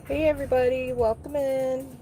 Hey everybody, welcome in.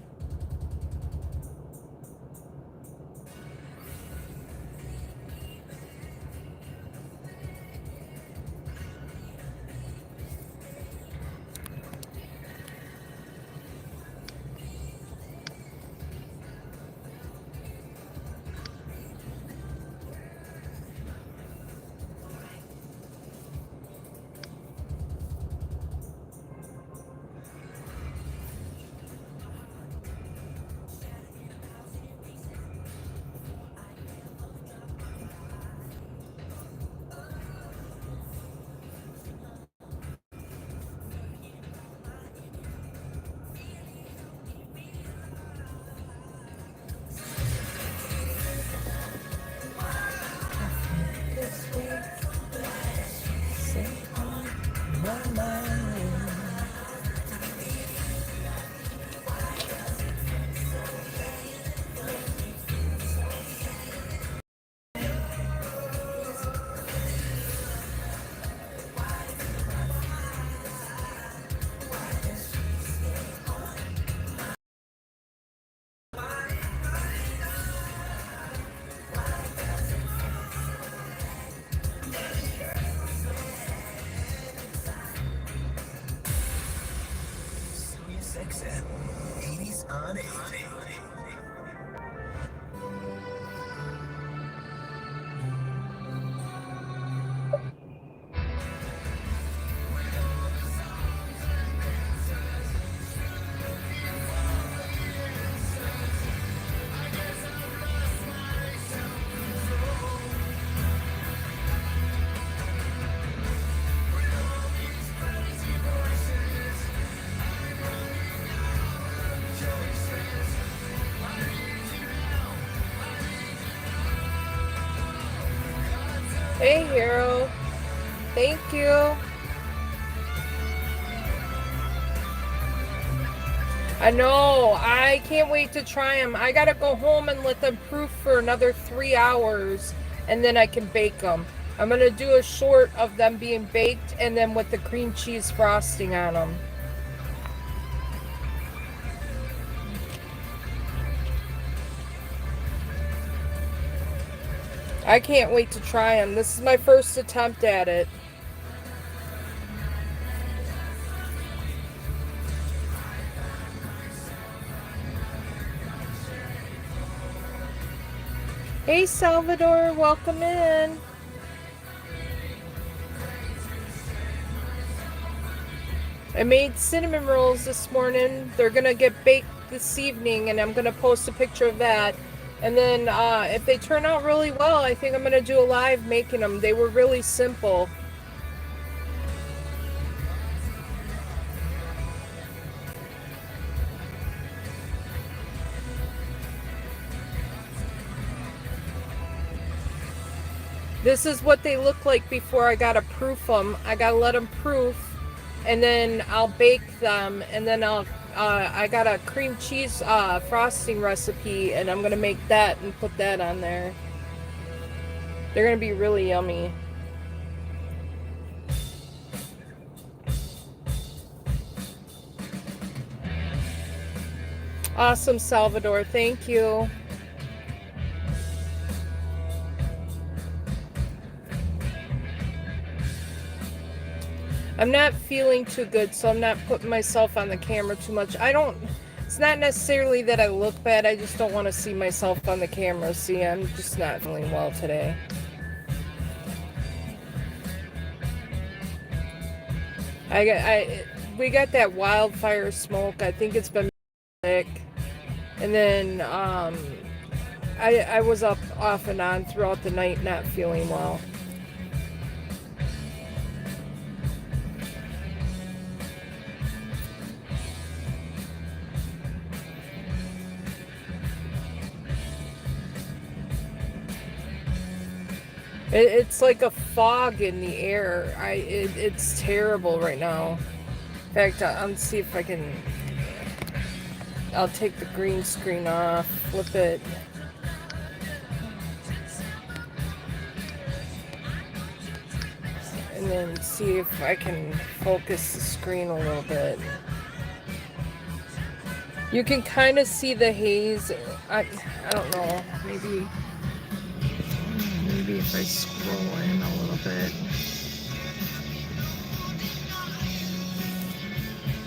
Stackn, 80s on 8. Hey hero, thank you. I know, I can't wait to try them. I gotta go home and let them proof for another 3 hours and then I can bake them. I'm gonna do a short of them being baked and then with the cream cheese frosting on them. I can't wait to try them. This is my first attempt at it. Hey Salvador, welcome in. I made cinnamon rolls this morning. They're gonna get baked this evening and I'm gonna post a picture of that. And then if they turn out really well, I think I'm gonna do a live making them. They were really simple. This is what they look like before I gotta proof them. I gotta let them proof and then I'll bake them and then I got a cream cheese frosting recipe and I'm gonna make that and put that on there. They're gonna be really yummy. Awesome, Salvador. Thank you. I'm not feeling too good, so I'm not putting myself on the camera too much. It's not necessarily that I look bad, I just don't want to see myself on the camera. See, I'm just not feeling well today. We got that wildfire smoke. I think it's been sick. And then, I was up off and on throughout the night not feeling well. It's like a fog in the air. It's terrible right now. In fact, I'll see if I can. I'll take the green screen off, flip it. And then see if I can focus the screen a little bit. You can kind of see the haze. I don't know. Maybe if I scroll in a little bit.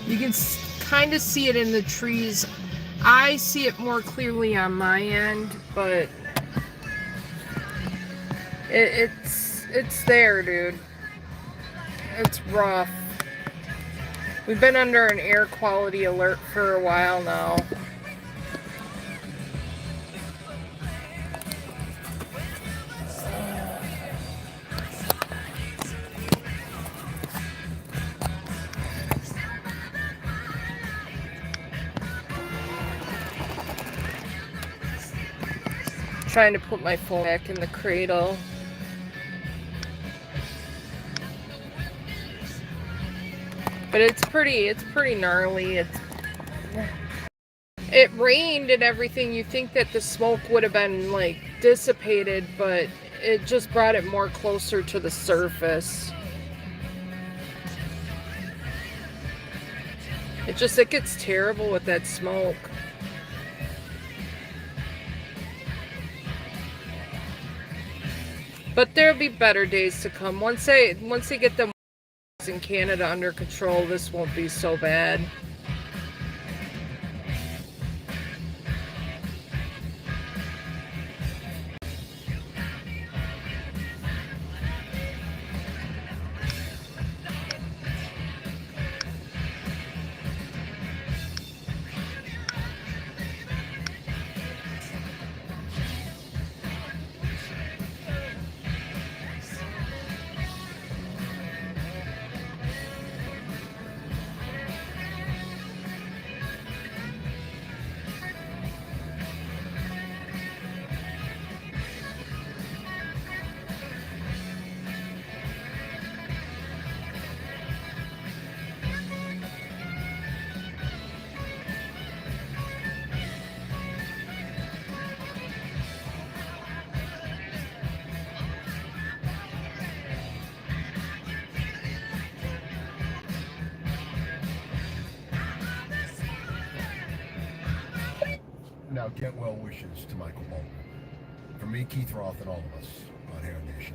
You can kind of see it in the trees. I see it more clearly on my end, but it's there, dude. It's rough. We've been under an air quality alert for a while now. Trying to put my phone back in the cradle. But it's pretty gnarly. It rained and everything. You think that the smoke would have been like dissipated, but it just brought it more closer to the surface. It gets terrible with that smoke. But there'll be better days to come. Once they get them in Canada under control, this won't be so bad. Now, get well wishes to Michael Bolton. From me, Keith Roth, and all of us on Hair Nation.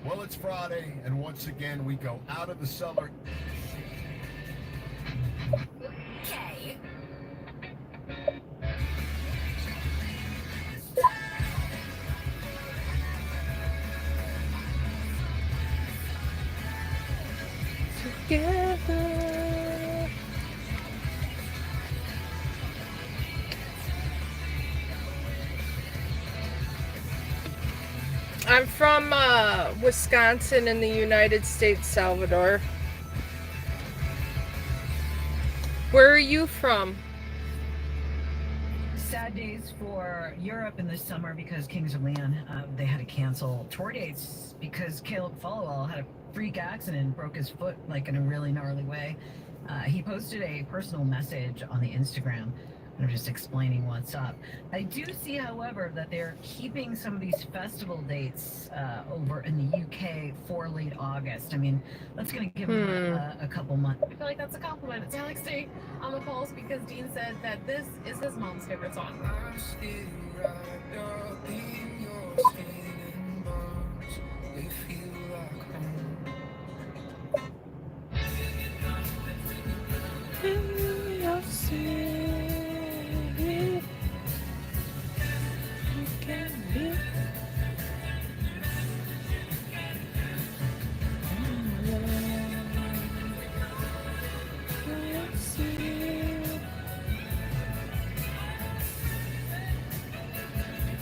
Well, it's Friday, and once again, we go out of the summer. Okay. Together. I'm from Wisconsin in the United States, Salvador. Where are you from? Sad days for Europe in the summer because Kings of Leon, they had to cancel tour dates because Caleb Followell had a freak accident and broke his foot like in a really gnarly way. He posted a personal message on the Instagram. I'm just explaining what's up. I do see, however, that they're keeping some of these festival dates over in the UK for late August. I mean, that's going to give them a couple months. I feel like that's a compliment. It's like staying on the pulse because Dean said that this is his mom's favorite song.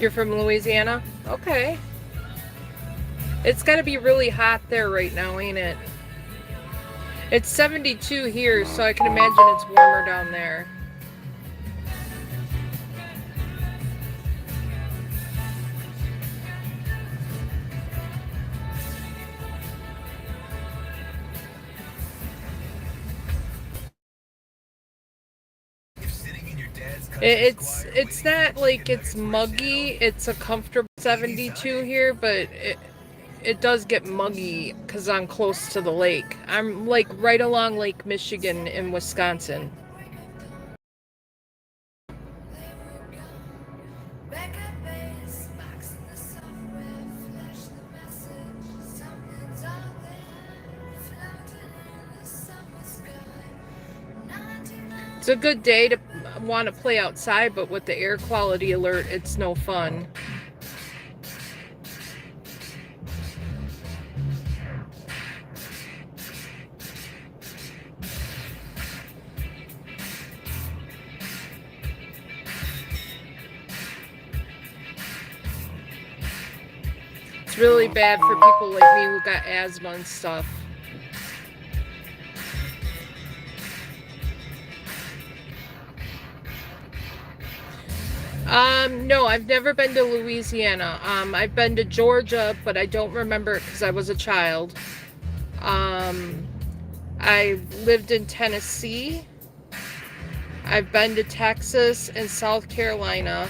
You're from Louisiana? Okay. It's gotta be really hot there right now, ain't it? It's 72 here, so I can imagine it's warmer down there. It's not like it's muggy. It's a comfortable 72 here, but it does get muggy because I'm close to the lake. I'm like right along Lake Michigan in Wisconsin. It's a good day to want to play outside, but with the air quality alert, it's no fun. It's really bad for people like me who got asthma and stuff. No, I've never been to Louisiana. I've been to Georgia, but I don't remember it because I was a child. I lived in Tennessee. I've been to Texas and South Carolina.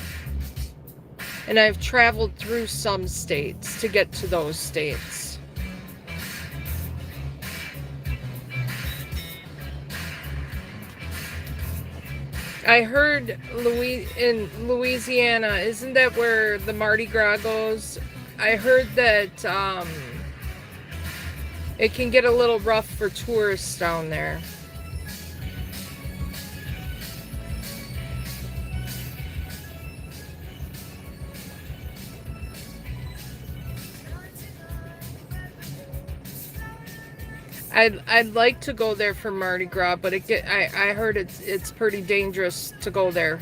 And I've traveled through some states to get to those states. I heard in Louisiana, isn't that where the Mardi Gras goes? I heard that it can get a little rough for tourists down there. I'd like to go there for Mardi Gras, but I heard it's pretty dangerous to go there.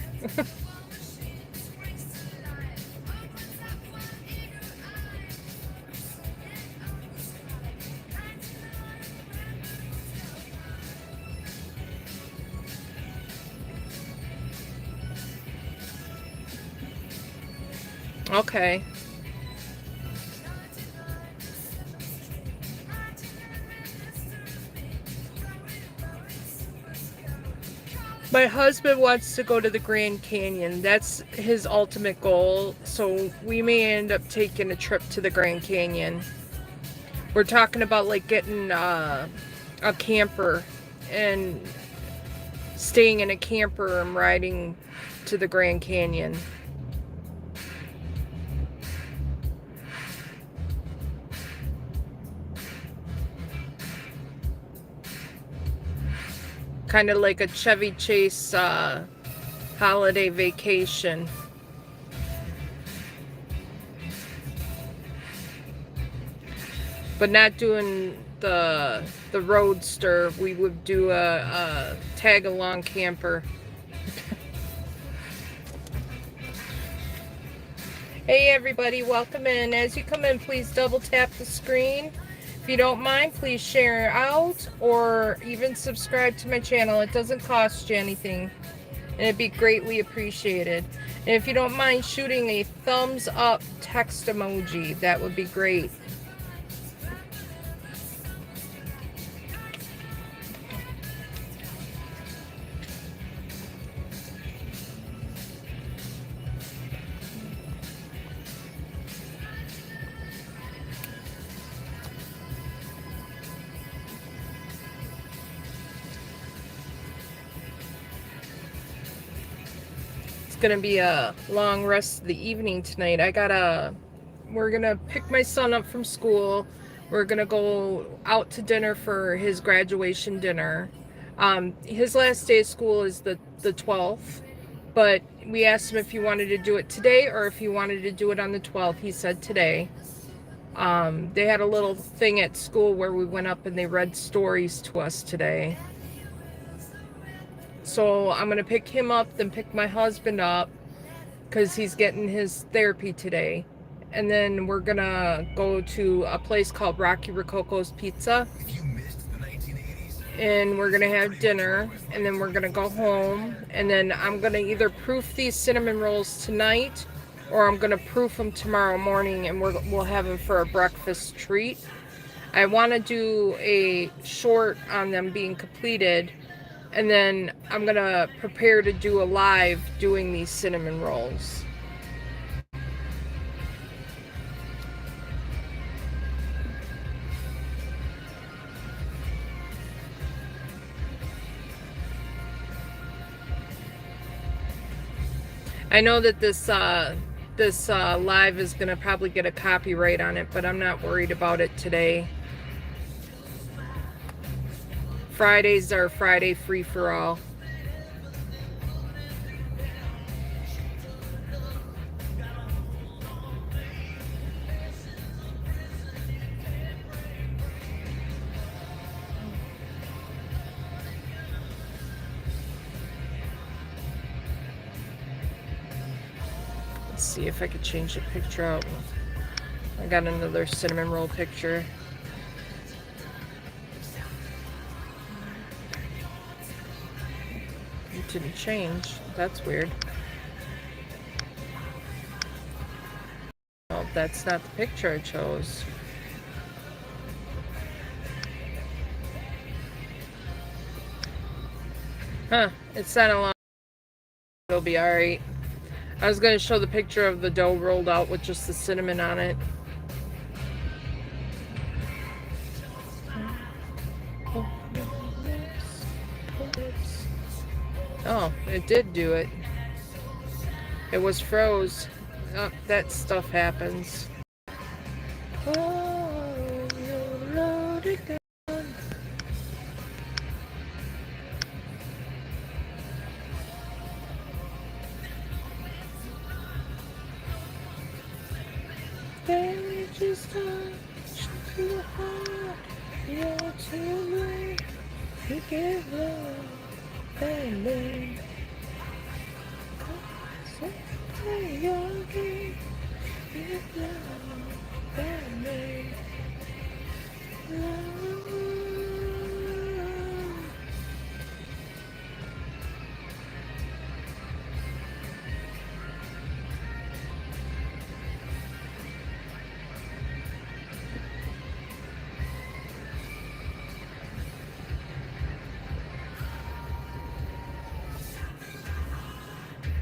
Okay. My husband wants to go to the Grand Canyon. That's his ultimate goal. So we may end up taking a trip to the Grand Canyon. We're talking about like getting a camper and staying in a camper and riding to the Grand Canyon. Kind of like a Chevy Chase holiday vacation. But not doing the roadster. We would do a tag-along camper. Hey everybody, welcome in. As you come in, please double tap the screen. If you don't mind, please share out or even subscribe to my channel. It doesn't cost you anything, and it'd be greatly appreciated. And if you don't mind shooting a thumbs up text emoji, that would be great. Gonna be a long rest of the evening tonight. We're gonna pick my son up from school. We're gonna go out to dinner for his graduation dinner. His last day of school is the 12th, but we asked him if he wanted to do it today or if he wanted to do it on the 12th. He said today. They had a little thing at school where we went up and they read stories to us today. So I'm going to pick him up, then pick my husband up, because he's getting his therapy today. And then we're going to go to a place called Rocky Rococo's Pizza. And we're going to have dinner, and then we're going to go home. And then I'm going to either proof these cinnamon rolls tonight, or I'm going to proof them tomorrow morning, and we'll have them for a breakfast treat. I want to do a short on them being completed. And then I'm going to prepare to do a live doing these cinnamon rolls. I know that this live is going to probably get a copyright on it, but I'm not worried about it today. Fridays are Friday free for all. see if I could change the picture out. I got another cinnamon roll picture. It didn't change. That's weird. Oh, that's not the picture I chose. Huh, it's not a long. It'll be alright. I was going to show the picture of the dough rolled out with just the cinnamon on it. Oh, it did do it. It was froze. Oh, that stuff happens. Oh, you loaded gun. They just touch to the heart. You're too late. You give love. Baby. You're okay. Give love. Baby. Love.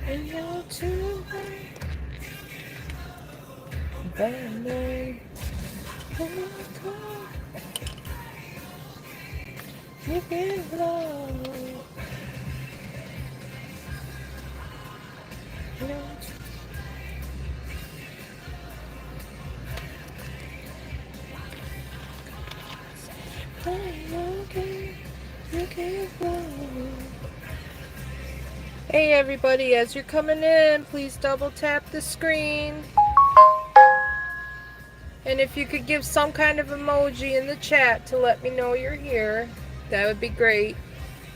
And you're too late, baby. Oh my God, you give love. You're okay, you give love. Hey everybody, as you're coming in, please double tap the screen. And if you could give some kind of emoji in the chat to let me know you're here, that would be great.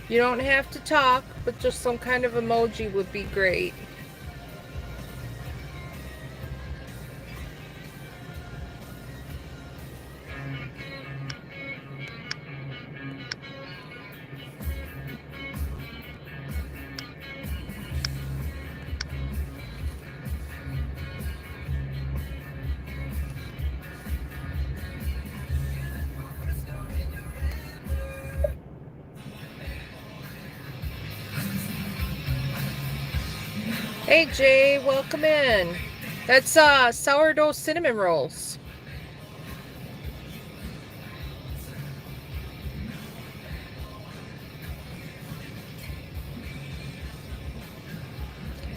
You don't have to talk, but just some kind of emoji would be great. Hey Jay, welcome in. That's sourdough cinnamon rolls.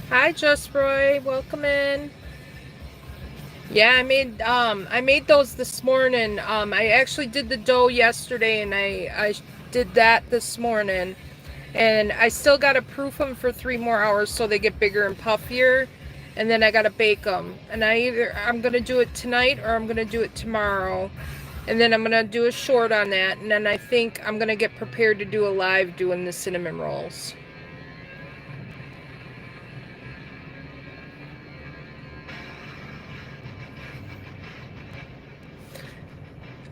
Hi Just Roy, welcome in. Yeah, I made those this morning. I actually did the dough yesterday and I did that this morning. And I still got to proof them for 3 more hours so they get bigger and puffier. And then I got to bake them. And I'm going to do it tonight or I'm going to do it tomorrow. And then I'm going to do a short on that. And then I think I'm going to get prepared to do a live doing the cinnamon rolls.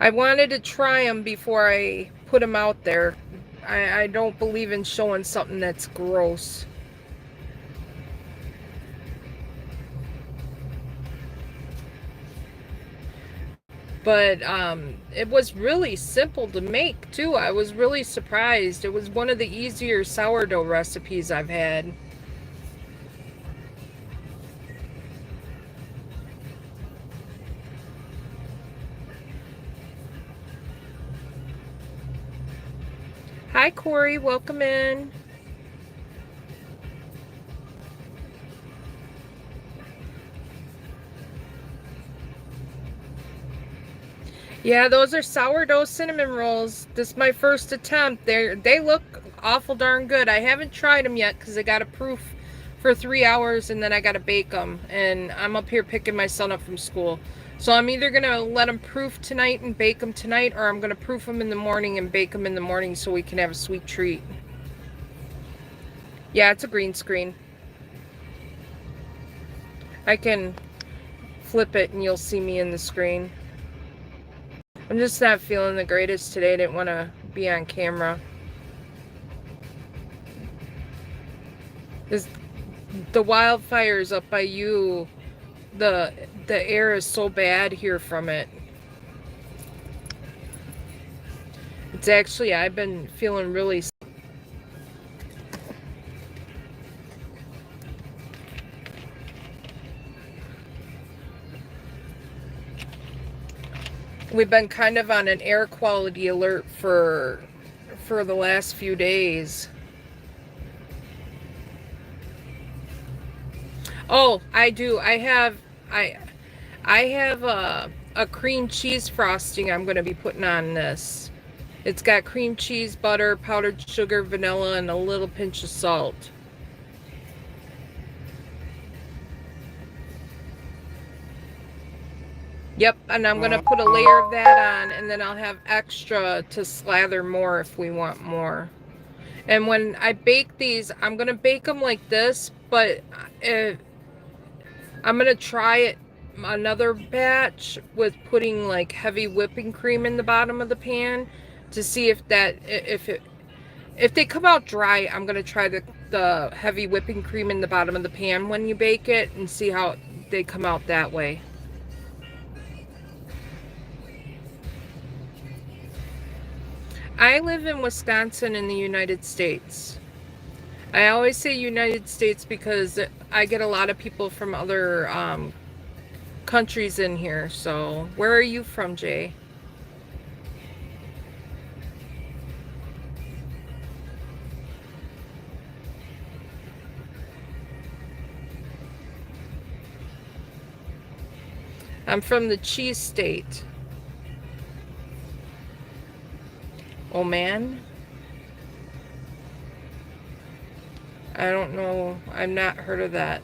I wanted to try them before I put them out there. I don't believe in showing something that's gross. But it was really simple to make too. I was really surprised. It was one of the easier sourdough recipes I've had. Hi Corey, welcome in. Yeah, those are sourdough cinnamon rolls. This is my first attempt. They look awful darn good. I haven't tried them yet because I got a proof for 3 hours and then I got to bake them. And I'm up here picking my son up from school. So I'm either going to let them proof tonight and bake them tonight, or I'm going to proof them in the morning and bake them in the morning so we can have a sweet treat. Yeah, it's a green screen. I can flip it and you'll see me in the screen. I'm just not feeling the greatest today. I didn't want to be on camera. The wildfires up by you, the air is so bad here from it. It's actually, I've been feeling really sick. We've been kind of on an air quality alert for the last few days. Oh, I do. I have a cream cheese frosting I'm going to be putting on this. It's got cream cheese, butter, powdered sugar, vanilla, and a little pinch of salt. Yep, and I'm going to put a layer of that on, and then I'll have extra to slather more if we want more. And when I bake these, I'm going to bake them like this, but I'm going to try it another batch with putting like heavy whipping cream in the bottom of the pan to see if they come out dry. I'm going to try the heavy whipping cream in the bottom of the pan when you bake it and see how they come out that way. I live in Wisconsin in the United States. I always say United States because I get a lot of people from other countries in here. So, where are you from, Jay? I'm from the cheese state. Oh man, I don't know. I've not heard of that.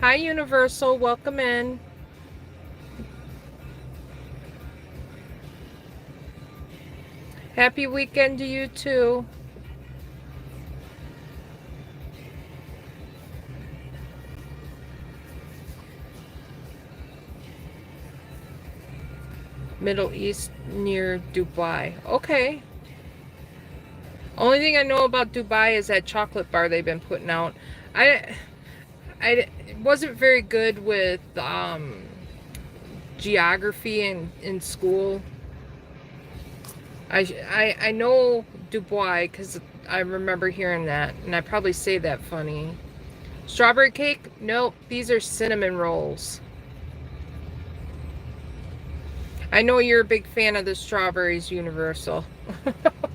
Hi, Universal. Welcome in. Happy weekend to you too. Middle East near Dubai. Okay. Only thing I know about Dubai is that chocolate bar they've been putting out. I wasn't very good with geography in school. I know Dubai because I remember hearing that, and I probably say that funny. Strawberry cake? Nope. These are cinnamon rolls. I know you're a big fan of the strawberries, Universal. Outer-body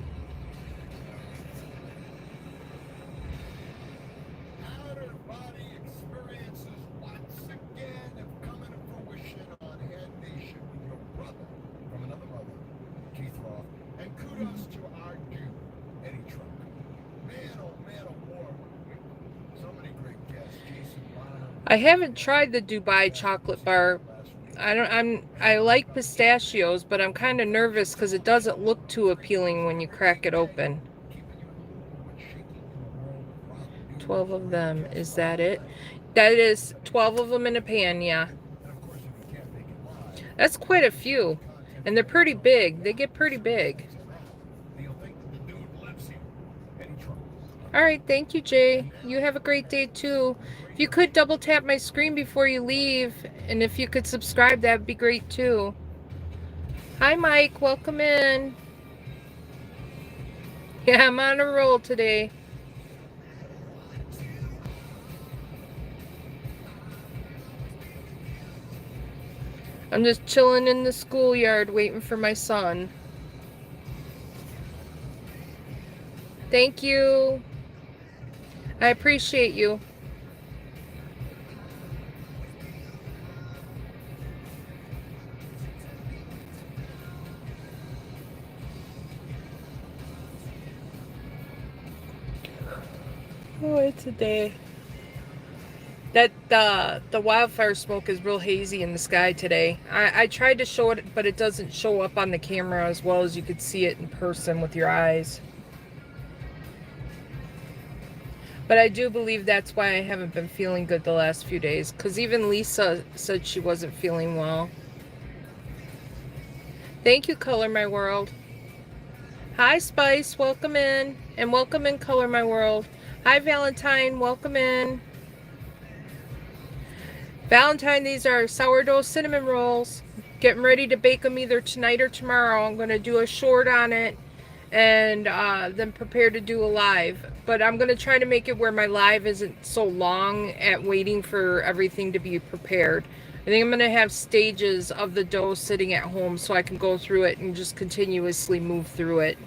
experiences once again have come into fruition on Head Nation with your brother from another mother, Keith Roth. And kudos to our dude, Eddie Trump. Man, oh war. So many great guests. Jason Bonham. I haven't tried the Dubai chocolate bar. I like pistachios, but I'm kind of nervous because it doesn't look too appealing when you crack it open. 12 of them, is that it? That is 12 of them in a pan, yeah. That's quite a few. And they're pretty big. They get pretty big. All right, thank you, Jay. You have a great day too. If you could double tap my screen before you leave, and if you could subscribe, that'd be great too. Hi, Mike. Welcome in. Yeah, I'm on a roll today. I'm just chilling in the schoolyard waiting for my son. Thank you. I appreciate you. Oh, it's a day. That the wildfire smoke is real hazy in the sky today. I tried to show it, but it doesn't show up on the camera as well as you could see it in person with your eyes. But I do believe that's why I haven't been feeling good the last few days. Because even Lisa said she wasn't feeling well. Thank you, Color My World. Hi, Spice. Welcome in. And welcome in, Color My World. Hi, Valentine. Welcome in. Valentine, these are sourdough cinnamon rolls. Getting ready to bake them either tonight or tomorrow. I'm going to do a short on it and then prepare to do a live. But I'm going to try to make it where my live isn't so long at waiting for everything to be prepared. I think I'm going to have stages of the dough sitting at home so I can go through it and just continuously move through it.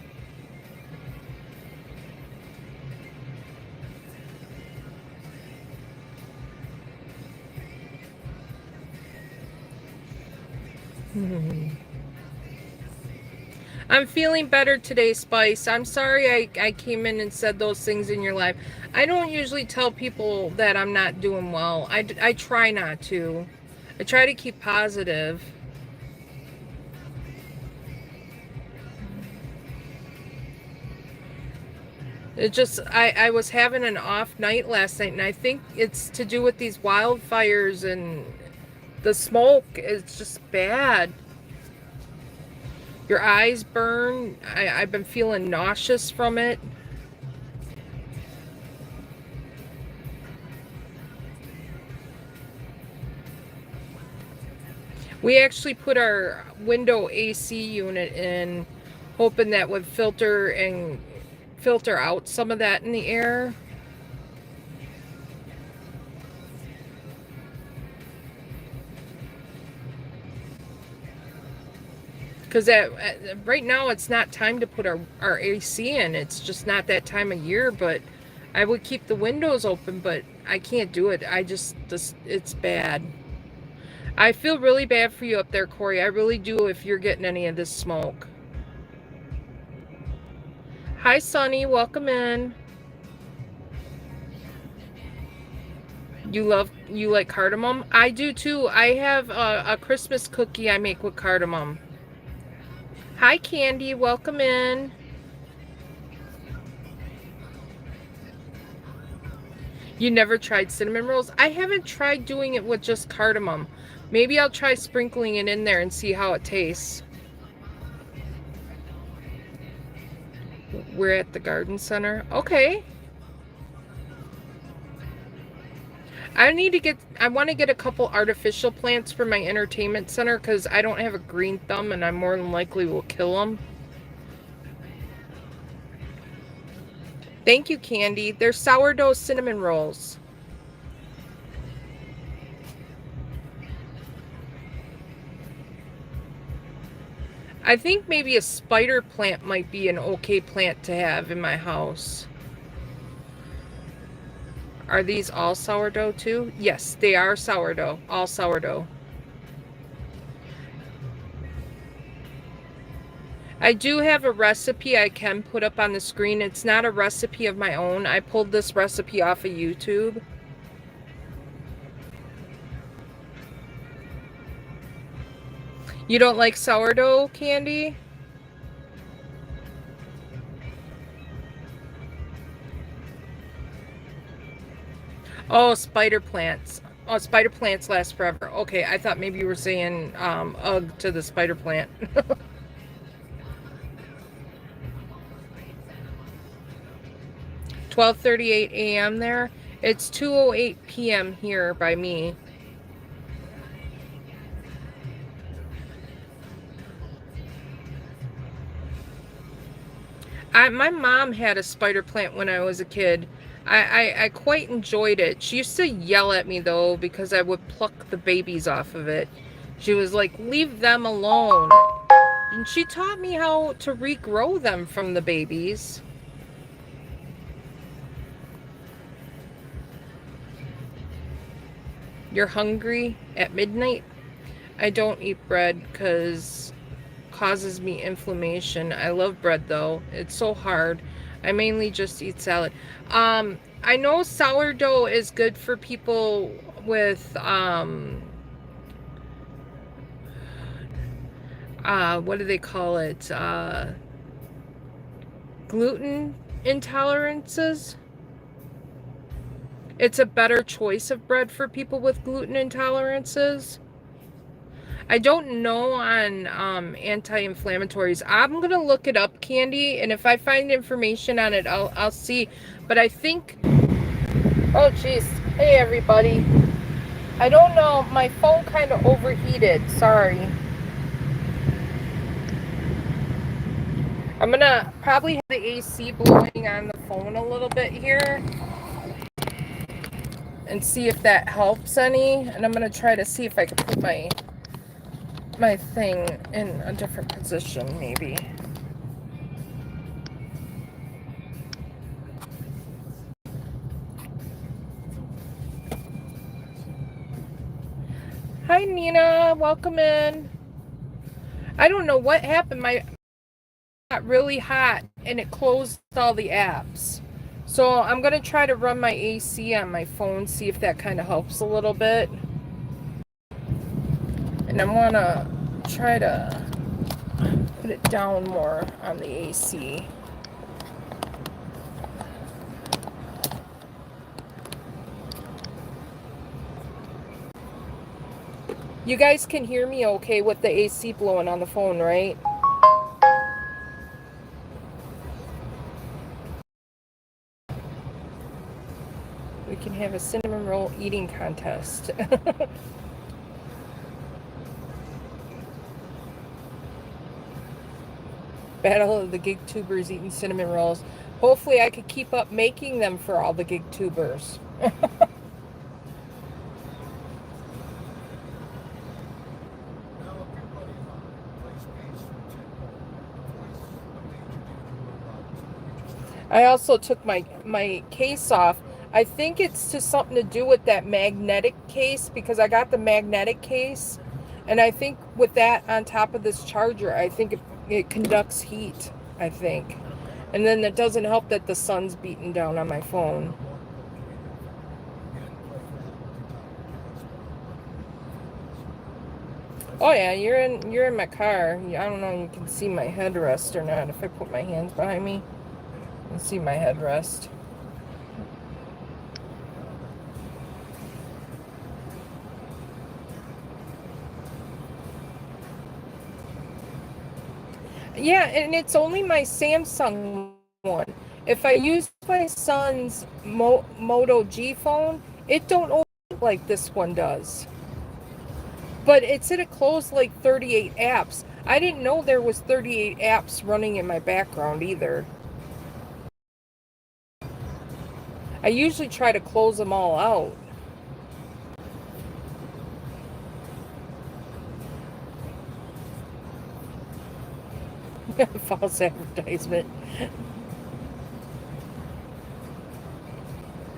I'm feeling better today, Spice. I'm sorry I came in and said those things in your live. I don't usually tell people that I'm not doing well. I try not to. I try to keep positive. It just, I was having an off night last night, and I think it's to do with these wildfires and the smoke. It's just bad. Your eyes burn. I've been feeling nauseous from it. We actually put our window AC unit in, hoping that would filter out some of that in the air. Because right now it's not time to put our AC in. It's just not that time of year, but I would keep the windows open, but I can't do it. It's bad. I feel really bad for you up there, Corey. I really do if you're getting any of this smoke. Hi, Sonny. Welcome in. You like cardamom? I do too. I have a Christmas cookie I make with cardamom. Hi, Candy. Welcome in. You never tried cinnamon rolls? I haven't tried doing it with just cardamom. Maybe I'll try sprinkling it in there and see how it tastes. We're at the garden center. Okay. I want to get a couple artificial plants for my entertainment center because I don't have a green thumb and I more than likely will kill them. Thank you, Candy. They're sourdough cinnamon rolls. I think maybe a spider plant might be an okay plant to have in my house. Are these all sourdough too? Yes, they are sourdough. All sourdough. I do have a recipe I can put up on the screen. It's not a recipe of my own. I pulled this recipe off of YouTube. You don't like sourdough, Candy? Oh, spider plants. Oh, spider plants last forever. Okay, I thought maybe you were saying ugh to the spider plant. 12:38 a.m. there. It's 2:08 p.m. here by me. My mom had a spider plant when I was a kid. I quite enjoyed it. She used to yell at me though because I would pluck the babies off of it. She was like, leave them alone. And she taught me how to regrow them from the babies. You're hungry at midnight? I don't eat bread because causes me inflammation. I love bread though. It's so hard. I mainly just eat salad. I know sourdough is good for people with what do they call it? Gluten intolerances. It's a better choice of bread for people with gluten intolerances. I don't know on anti-inflammatories. I'm gonna look it up, Candy, and if I find information on it, I'll see. But I think, oh jeez, hey everybody. I don't know, my phone kind of overheated. Sorry. I'm gonna probably have the AC blowing on the phone a little bit here and see if that helps any. And I'm gonna try to see if I can put my thing in a different position, maybe. Hi Nina, welcome in. I don't know what happened. My got really hot and it closed all the apps. So I'm gonna try to run my AC on my phone, see if that kind of helps a little bit. And I wanna try to put it down more on the AC. You guys can hear me okay with the AC blowing on the phone, right? We can have a cinnamon roll eating contest. Battle of the gig tubers eating cinnamon rolls. Hopefully I could keep up making them for all the gig tubers. I also took my case off. I think it's just something to do with that magnetic case, because I got the magnetic case, and I think with that on top of this charger, I think it conducts heat, I think. And then it doesn't help that the sun's beating down on my phone. Oh yeah, you're in my car. I don't know if you can see my headrest or not. If I put my hands behind me, you can see my headrest. Yeah, and it's only my Samsung one. If I use my son's Moto G phone, it don't open like this one does. But it said it closed like 38 apps. I didn't know there was 38 apps running in my background either. I usually try to close them all out. False advertisement.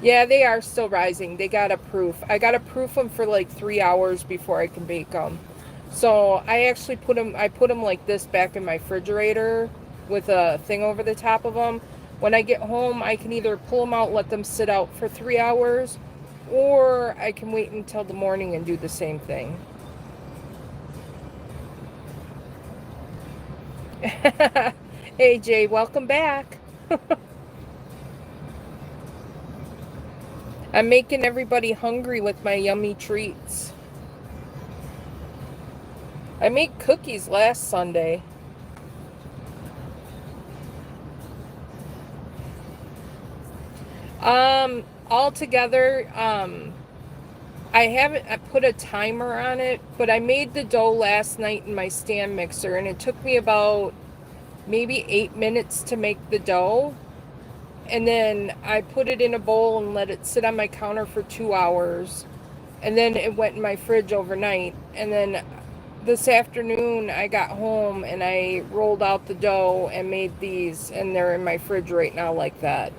Yeah, they are still rising. They got to proof. I got to proof them for like 3 hours before I can bake them. So I actually put them like this back in my refrigerator with a thing over the top of them. When I get home, I can either pull them out, let them sit out for 3 hours, or I can wait until the morning and do the same thing. Hey Jay, welcome back. I'm making everybody hungry with my yummy treats. I made cookies last Sunday. Altogether, I put a timer on it, but I made the dough last night in my stand mixer, and it took me about maybe 8 minutes to make the dough. And then I put it in a bowl and let it sit on my counter for 2 hours. And then it went in my fridge overnight. And then this afternoon I got home and I rolled out the dough and made these, and they're in my fridge right now like that.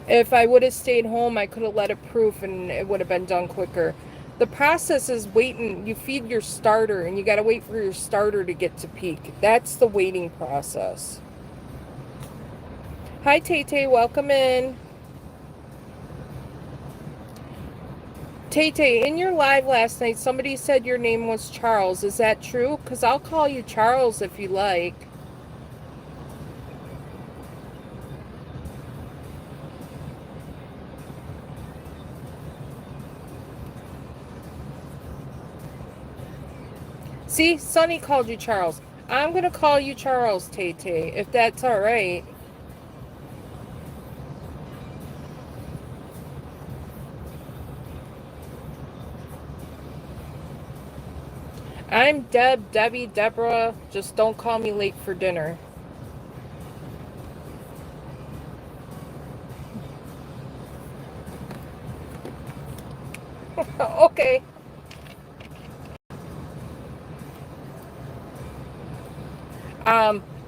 If I would have stayed home, I could have let it proof and it would have been done quicker. The process is waiting. You feed your starter and you got to wait for your starter to get to peak. That's the waiting process. Hi, Tay-Tay. Welcome in. Tay-Tay, in your live last night, somebody said your name was Charles. Is that true? Because I'll call you Charles if you like. See, Sonny called you Charles. I'm going to call you Charles, Tay-Tay, if that's all right. I'm Deb, Debbie, Deborah. Just don't call me late for dinner. Okay.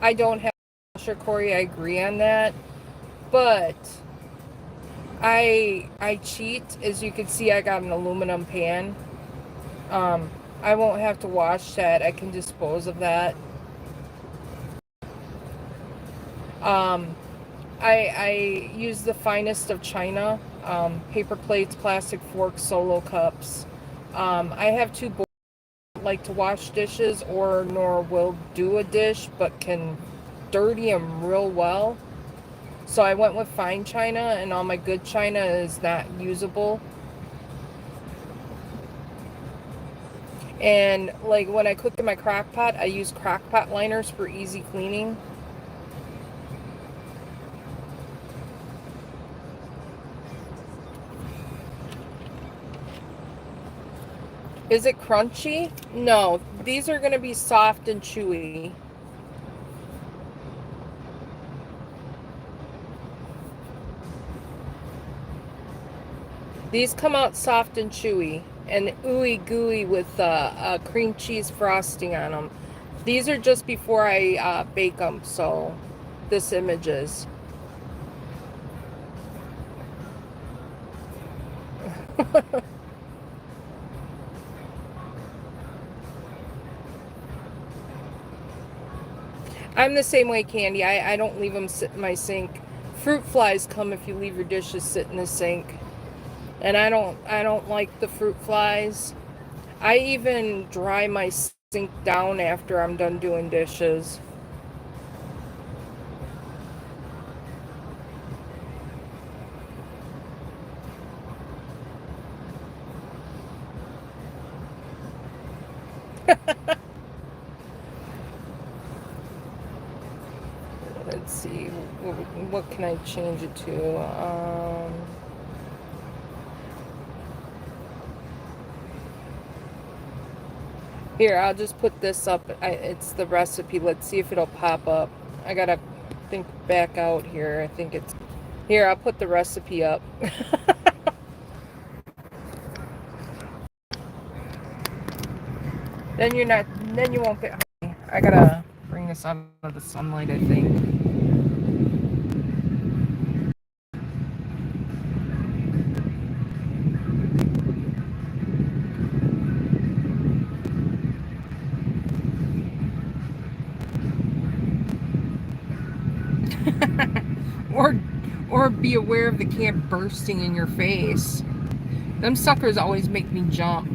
I don't have a washer, Corey. I agree on that. But I cheat. As you can see, I got an aluminum pan. I won't have to wash that. I can dispose of that. Um, I use the finest of china, paper plates, plastic forks, solo cups. I have two boys that like to wash dishes or nor will do a dish, but can dirty them real well. So I went with fine china, and all my good china is not usable. And like when I cook in my crock pot, I use crock pot liners for easy cleaning. Is it crunchy? No, these are going to be soft and chewy. These come out soft and chewy and ooey gooey with cream cheese frosting on them. These are just before I bake them, so this image is. I'm the same way, Candy. I don't leave them sit in my sink. Fruit flies come if you leave your dishes sit in the sink. And I don't like the fruit flies. I even dry my sink down after I'm done doing dishes. Let's see, what can I change it to? Here, I'll just put this up. It's the recipe. Let's see if it'll pop up. I gotta think back out here. I think it's here. I'll put the recipe up. Then you're not. Then you won't get. I gotta bring this out of the sunlight, I think. Or be aware of the can bursting in your face. Them suckers always make me jump.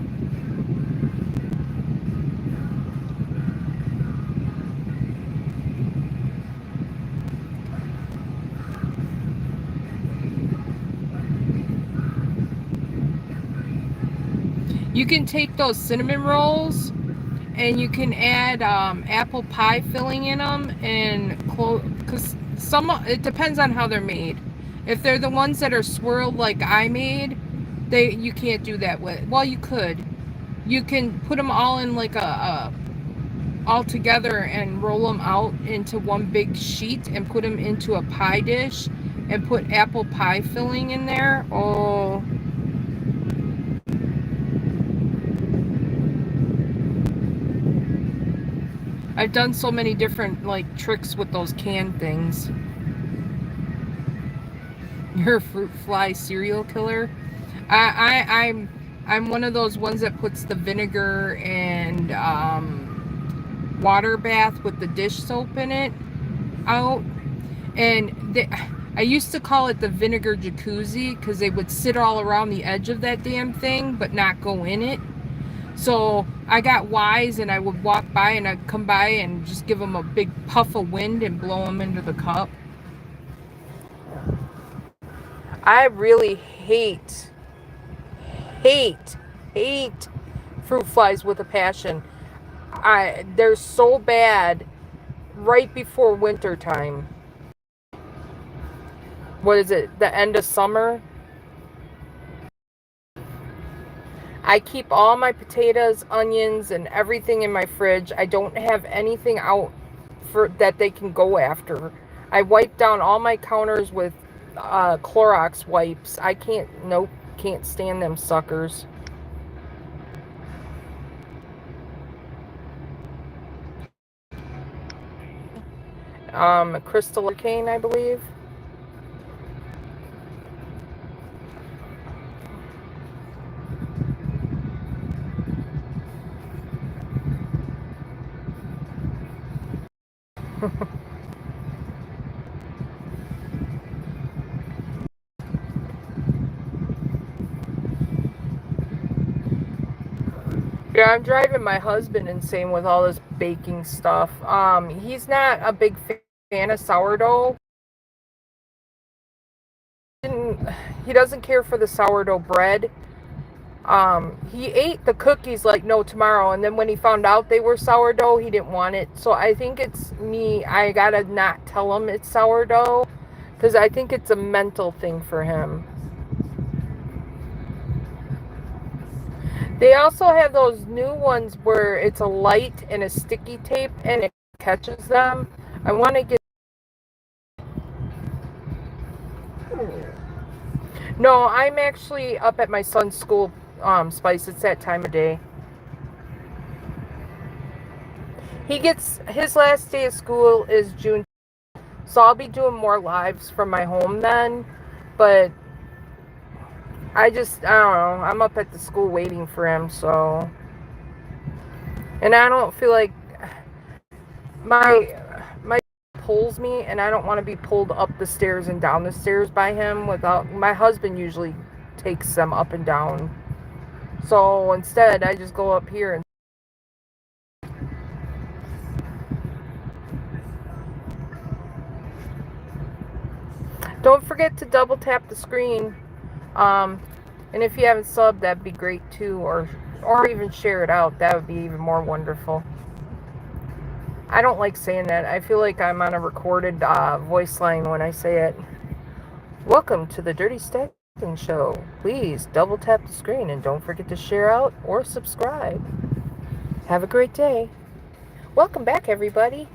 You can take those cinnamon rolls and you can add apple pie filling in them, and because it depends on how they're made. If they're the ones that are swirled like I made, you can't do that with. Well, you could. You can put them all in like all together and roll them out into one big sheet and put them into a pie dish and put apple pie filling in there. Oh. I've done so many different like tricks with those canned things. You're a fruit fly serial killer. I'm one of those ones that puts the vinegar and water bath with the dish soap in it out. And I used to call it the vinegar jacuzzi because they would sit all around the edge of that damn thing but not go in it. So I got wise and I would walk by and I'd come by and just give them a big puff of wind and blow them into the cup. I really hate fruit flies with a passion. they're so bad right before winter time. What is it? The end of summer? I keep all my potatoes, onions, and everything in my fridge. I don't have anything out for that they can go after. I wipe down all my counters with Clorox wipes. I can't, nope, can't stand them suckers. Crystal cane, I believe. Yeah, I'm driving my husband insane with all this baking stuff. He's not a big fan of sourdough. He doesn't care for the sourdough bread. He ate the cookies like no tomorrow, and then when he found out they were sourdough, he didn't want it. So I think it's me. I gotta not tell him it's sourdough, because I think it's a mental thing for him. They also have those new ones where it's a light and a sticky tape and it catches them. I want to get... No, I'm actually up at my son's school, Spice. It's that time of day. He gets... His last day of school is June. So I'll be doing more lives from my home then. But I don't know. I'm up at the school waiting for him, so... And I don't feel like... My pulls me, and I don't want to be pulled up the stairs and down the stairs by him without... My husband usually takes them up and down. So instead, I just go up here and... Don't forget to double tap the screen. And if you haven't subbed, that'd be great too. Or even share it out. That would be even more wonderful. I don't like saying that. I feel like I'm on a recorded voice line when I say it. Welcome to the Dirty Stackn Show. Please double tap the screen and don't forget to share out or subscribe. Have a great day. Welcome back, everybody.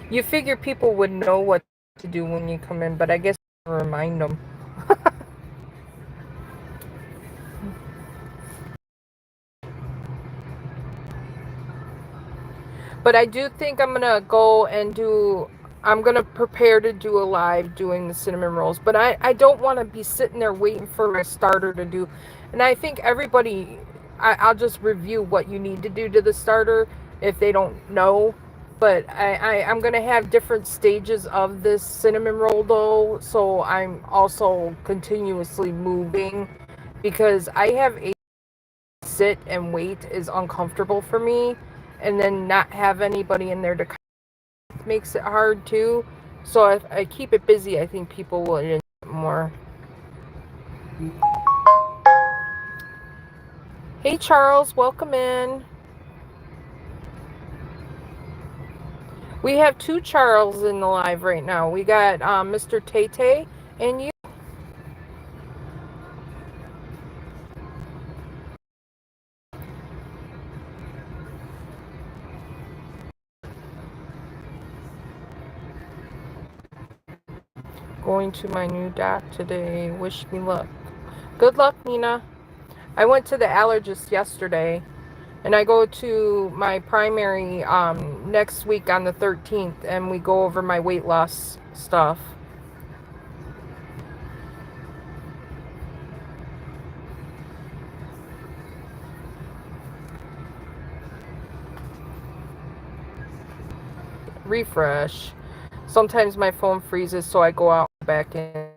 You figure people would know what to do when you come in, but I guess I'll remind them. But I do think I'm going to go and I'm going to prepare to do a live doing the cinnamon rolls. But I don't want to be sitting there waiting for my starter to do. And I think everybody, I'll just review what you need to do to the starter if they don't know. But I'm going to have different stages of this cinnamon roll dough. So I'm also continuously moving because I have a sit and wait is uncomfortable for me. And then not have anybody in there to makes it hard too. So if I keep it busy, I think people will enjoy it more. Hey Charles, welcome in. We have two Charles in the live right now. We got Mr. Tay and you. Going to my new doc today. Wish me luck. Good luck, Nina. I went to the allergist yesterday. And I go to my primary next week on the 13th, and we go over my weight loss stuff. Refresh. Sometimes my phone freezes, so I go out and back in.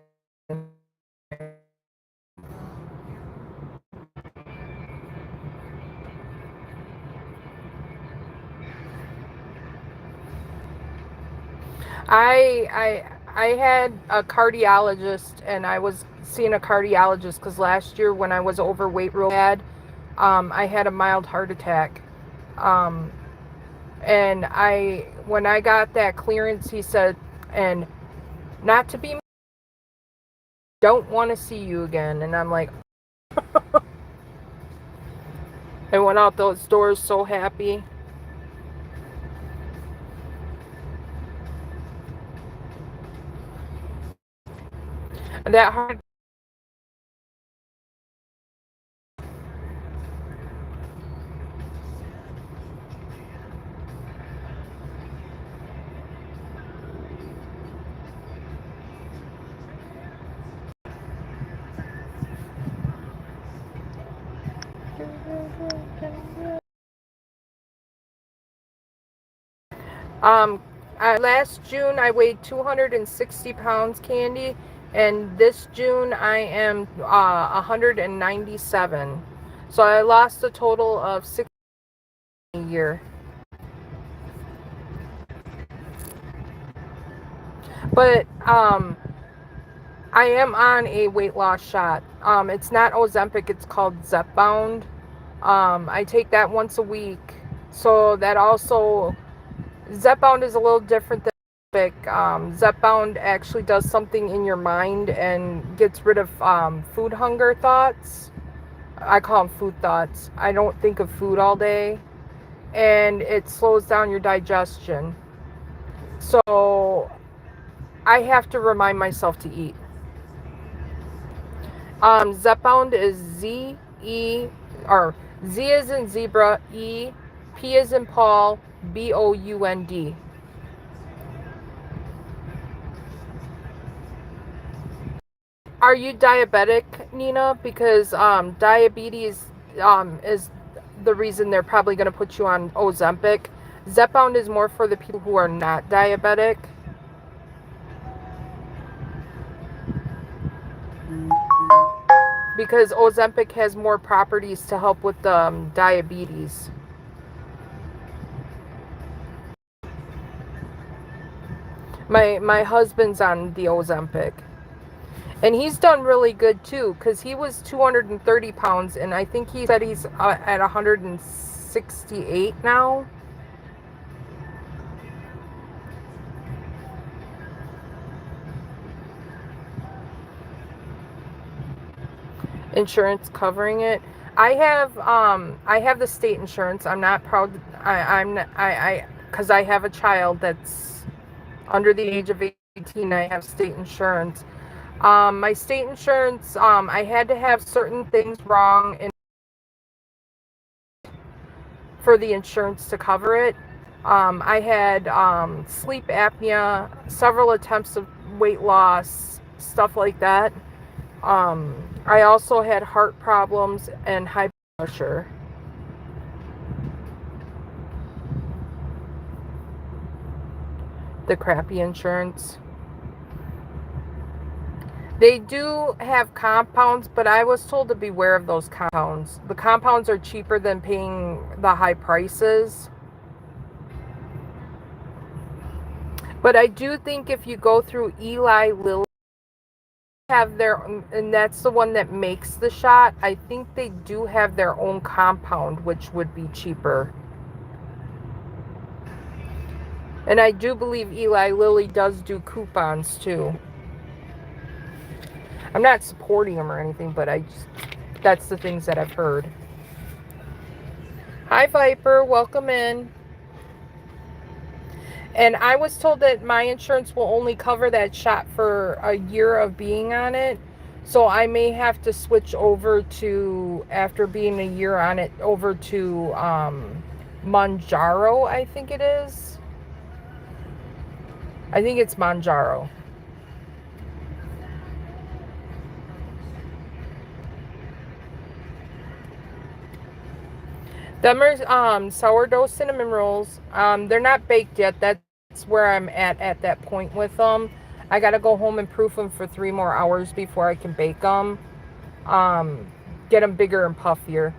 I had a cardiologist, and I was seeing a cardiologist because last year when I was overweight real bad, I had a mild heart attack. Um, and when I got that clearance, he said, and not to be, don't want to see you again. And I'm like, I went out those doors so happy. That heart Um, last June I weighed 260 pounds, Candy, and this June I am 197. So I lost a total of 6 a year. But I am on a weight loss shot. It's not Ozempic, it's called Zepbound. I take that once a week. So that also, Zepbound is a little different than Ozempic. Zepbound actually does something in your mind and gets rid of food hunger thoughts. I call them food thoughts. I don't think of food all day. And it slows down your digestion. So I have to remind myself to eat. Zepbound is Z is in zebra, E, P is in Paul, BOUND. Are you diabetic, Nina? Because diabetes is the reason they're probably going to put you on Ozempic. Zepbound is more for the people who are not diabetic. Because Ozempic has more properties to help with diabetes. My husband's on the Ozempic. And he's done really good too, because he was 230 pounds, and I think he said he's at 168 now. Insurance covering it. I have the state insurance. I'm not proud. Because I have a child that's under the age of 18. I have state insurance. My state insurance, I had to have certain things wrong for the insurance to cover it. I had sleep apnea, several attempts of weight loss, stuff like that. I also had heart problems and high blood pressure. The crappy insurance. They do have compounds, but I was told to beware of those compounds. The compounds are cheaper than paying the high prices. But I do think if you go through Eli Lilly, have their, and that's the one that makes the shot, I think they do have their own compound, which would be cheaper. And I do believe Eli Lilly does do coupons too. I'm not supporting them or anything, but that's the things that I've heard. Hi Viper, welcome in. And I was told that my insurance will only cover that shot for a year of being on it. So I may have to switch over to, after being a year on it, over to Mounjaro, I think it is. I think it's Mounjaro. Them are sourdough cinnamon rolls. They're not baked yet. That's where I'm at that point with them. I gotta go home and proof them for 3 more hours before I can bake them. Get them bigger and puffier.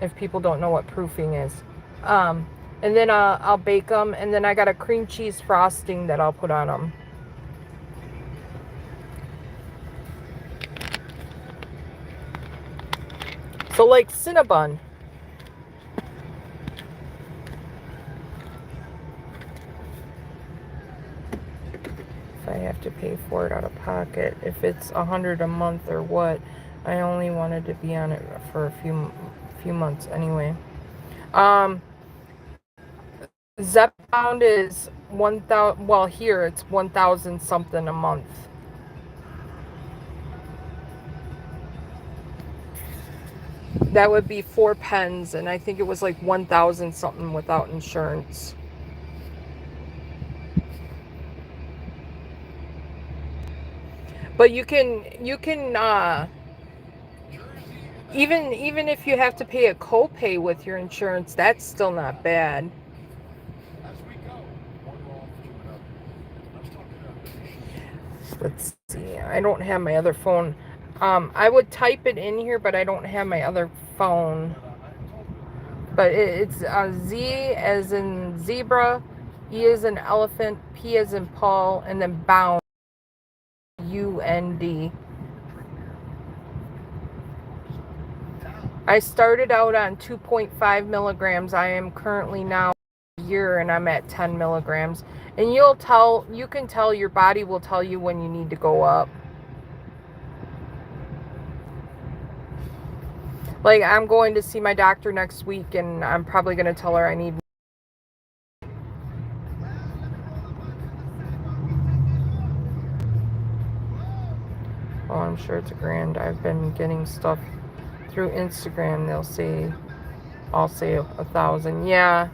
If people don't know what proofing is. And And then I'll bake them. And then I got a cream cheese frosting that I'll put on them. So like Cinnabon. If I have to pay for it out of pocket, if it's $100 a month or what, I only wanted to be on it for a few months anyway. Zepbound is 1,000. Well, here it's 1,000 something a month. That would be 4 pens, and I think it was like 1,000 something without insurance. But you can even if you have to pay a copay with your insurance, that's still not bad. As we go, one off to another. Let's talk about Let's see. I don't have my other phone. I would type it in here, but I don't have my other phone. But it's Z as in zebra, E as in elephant, P as in Paul, and then bound. UND. I started out on 2.5 milligrams. I am currently now a year and I'm at 10 milligrams. And you can tell, your body will tell you when you need to go up. Like, I'm going to see my doctor next week and I'm probably going to tell her I need. Oh, I'm sure it's $1,000. I've been getting stuff through Instagram. I'll say 1,000. Yeah.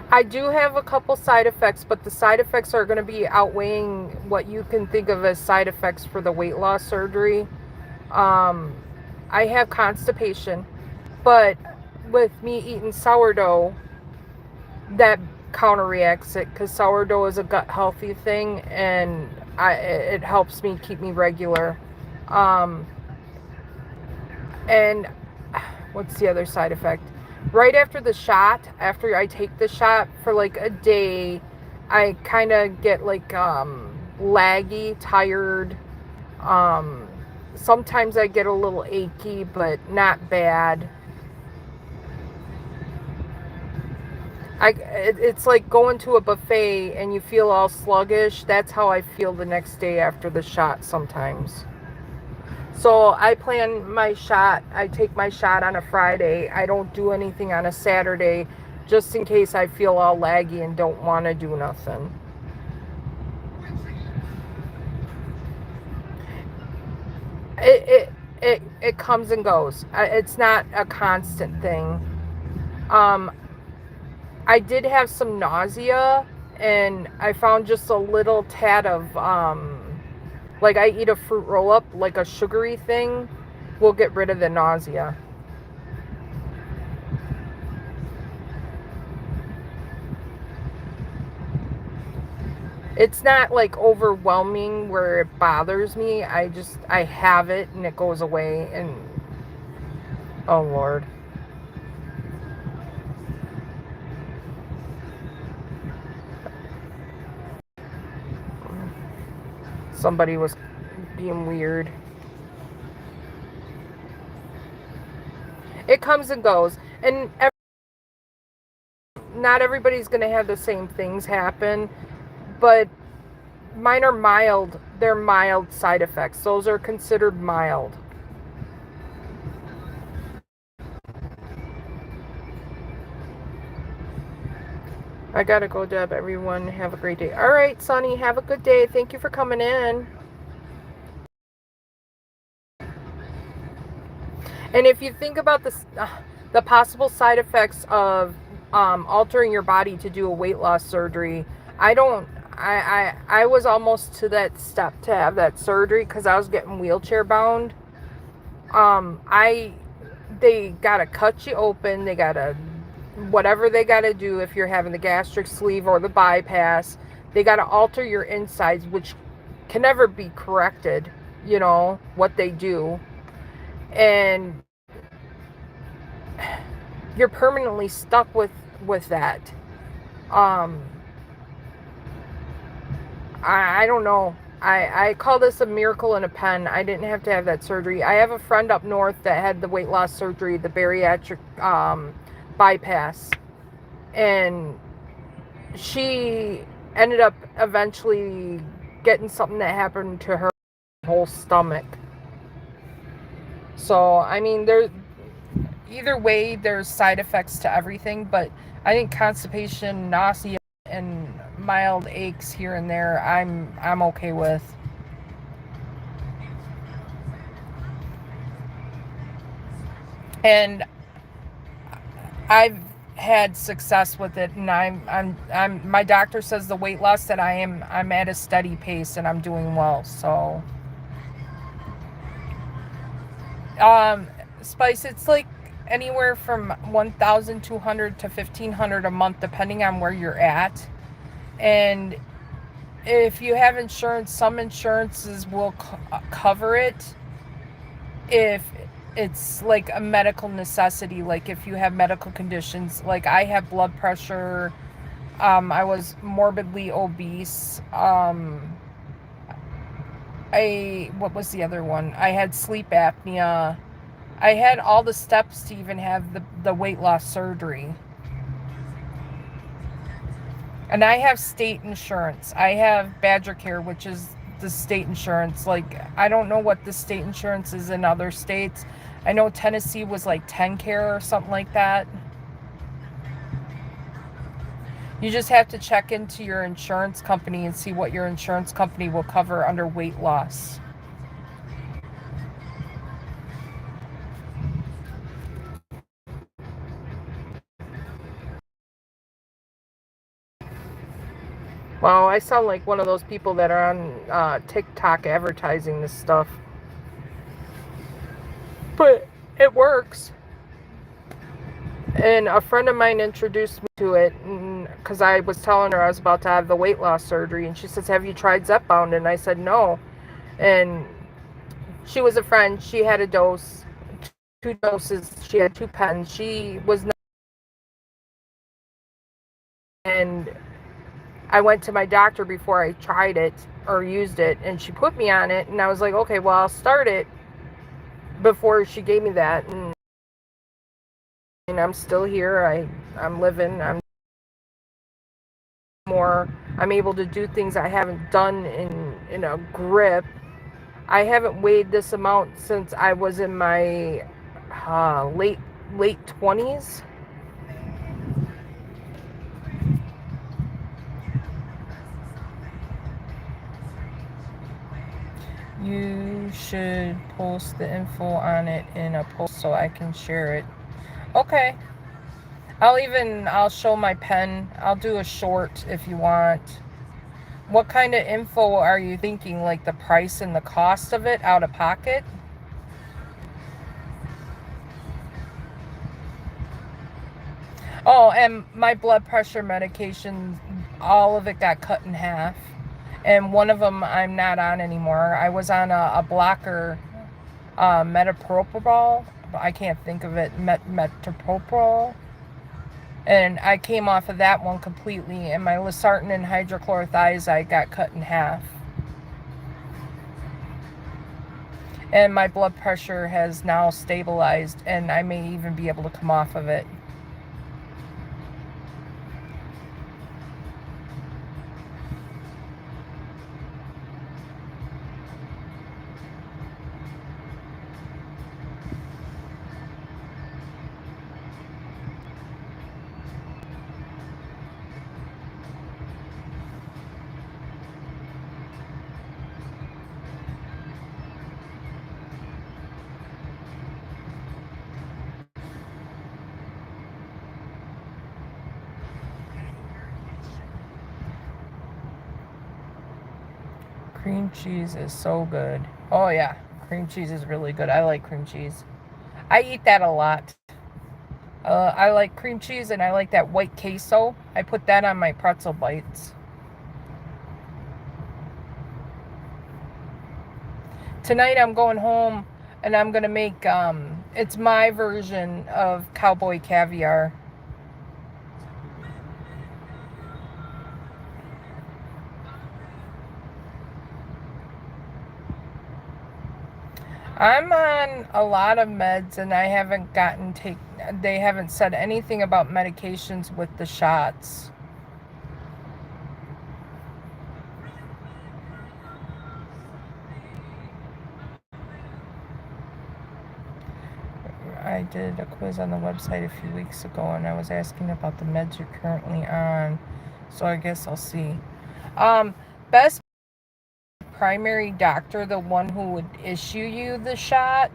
I do have a couple side effects, but the side effects are going to be outweighing what you can think of as side effects for the weight loss surgery. I have constipation, but with me eating sourdough, that counteracts it, because sourdough is a gut healthy thing, and it helps me keep me regular. And what's the other side effect? Right after the shot, after I take the shot for like a day, I kind of get like laggy, tired. Sometimes I get a little achy, but not bad. It's like going to a buffet and you feel all sluggish. That's how I feel the next day after the shot sometimes. So I plan my shot. I take my shot on a Friday. I don't do anything on a Saturday, just in case I feel all laggy and don't want to do nothing. It comes and goes. It's not a constant thing. I did have some nausea, and I found just a little tad of like, I eat a fruit roll up, like a sugary thing, will get rid of the nausea. It's not like overwhelming where it bothers me. I have it and it goes away, and oh Lord. Somebody was being weird. It comes and goes, and not everybody's going to have the same things happen, but mine are mild. They're mild side effects. Those are considered mild. I gotta go, Deb. Everyone have a great day. All right, Sonny, have a good day. Thank you for coming in. And if you think about the possible side effects of altering your body to do a weight loss surgery, I was almost to that step to have that surgery because I was getting wheelchair bound. They gotta cut you open. They gotta, whatever they gotta do if you're having the gastric sleeve or the bypass. They gotta alter your insides, which can never be corrected. You know what they do. And you're permanently stuck with that. I don't know. I call this a miracle in a pen. I didn't have to have that surgery. I have a friend up north that had the weight loss surgery, the bariatric bypass, and she ended up eventually getting something that happened to her whole stomach. So I mean, either way, there's side effects to everything, but I think constipation, nausea, and mild aches here and there, I'm okay with. And I've had success with it, and I'm my doctor says the weight loss that I'm at a steady pace and I'm doing well. So Spice, it's like anywhere from 1,200 to 1,500 a month depending on where you're at. And if you have insurance, some insurances will cover it if it's like a medical necessity, like if you have medical conditions. Like I have blood pressure, I was morbidly obese, what was the other one? I had sleep apnea. I had all the steps to even have the weight loss surgery. And I have state insurance. I have Badger Care, which is the state insurance. Like, I don't know what the state insurance is in other states. I know Tennessee was like 10 Care or something like that. You just have to check into your insurance company and see what your insurance company will cover under weight loss. Wow, I sound like one of those people that are on TikTok advertising this stuff. But it works. And a friend of mine introduced me to it because I was telling her I was about to have the weight loss surgery. And she says, have you tried Zepbound? And I said, no. And she was a friend. She had a dose, 2 doses. She had 2 pens. She was not. And I went to my doctor before I tried it or used it, and she put me on it, and I was like, okay, well, I'll start it before she gave me that, and I'm still here. I'm living. I'm able to do things I haven't done in a grip. I haven't weighed this amount since I was in my late 20s. You should post the info on it in a post so I can share it. Okay. I'll show my pen. I'll do a short if you want. What kind of info are you thinking? Like the price and the cost of it out of pocket? Oh, and my blood pressure medication, all of it got cut in half. And one of them I'm not on anymore. I was on a blocker, metoprolol. I can't think of it. Metoprolol. And I came off of that one completely. And my losartan and hydrochlorothiazide got cut in half. And my blood pressure has now stabilized. And I may even be able to come off of it. Cream cheese is so good. Oh yeah, cream cheese is really good. I like cream cheese. I eat that a lot. I like cream cheese, and I like that white queso. I put that on my pretzel bites. Tonight I'm going home and I'm gonna make it's my version of cowboy caviar. I'm on a lot of meds, and I haven't they haven't said anything about medications with the shots. I did a quiz on the website a few weeks ago, and I was asking about the meds you're currently on. So I guess I'll see. Best primary doctor, the one who would issue you the shot,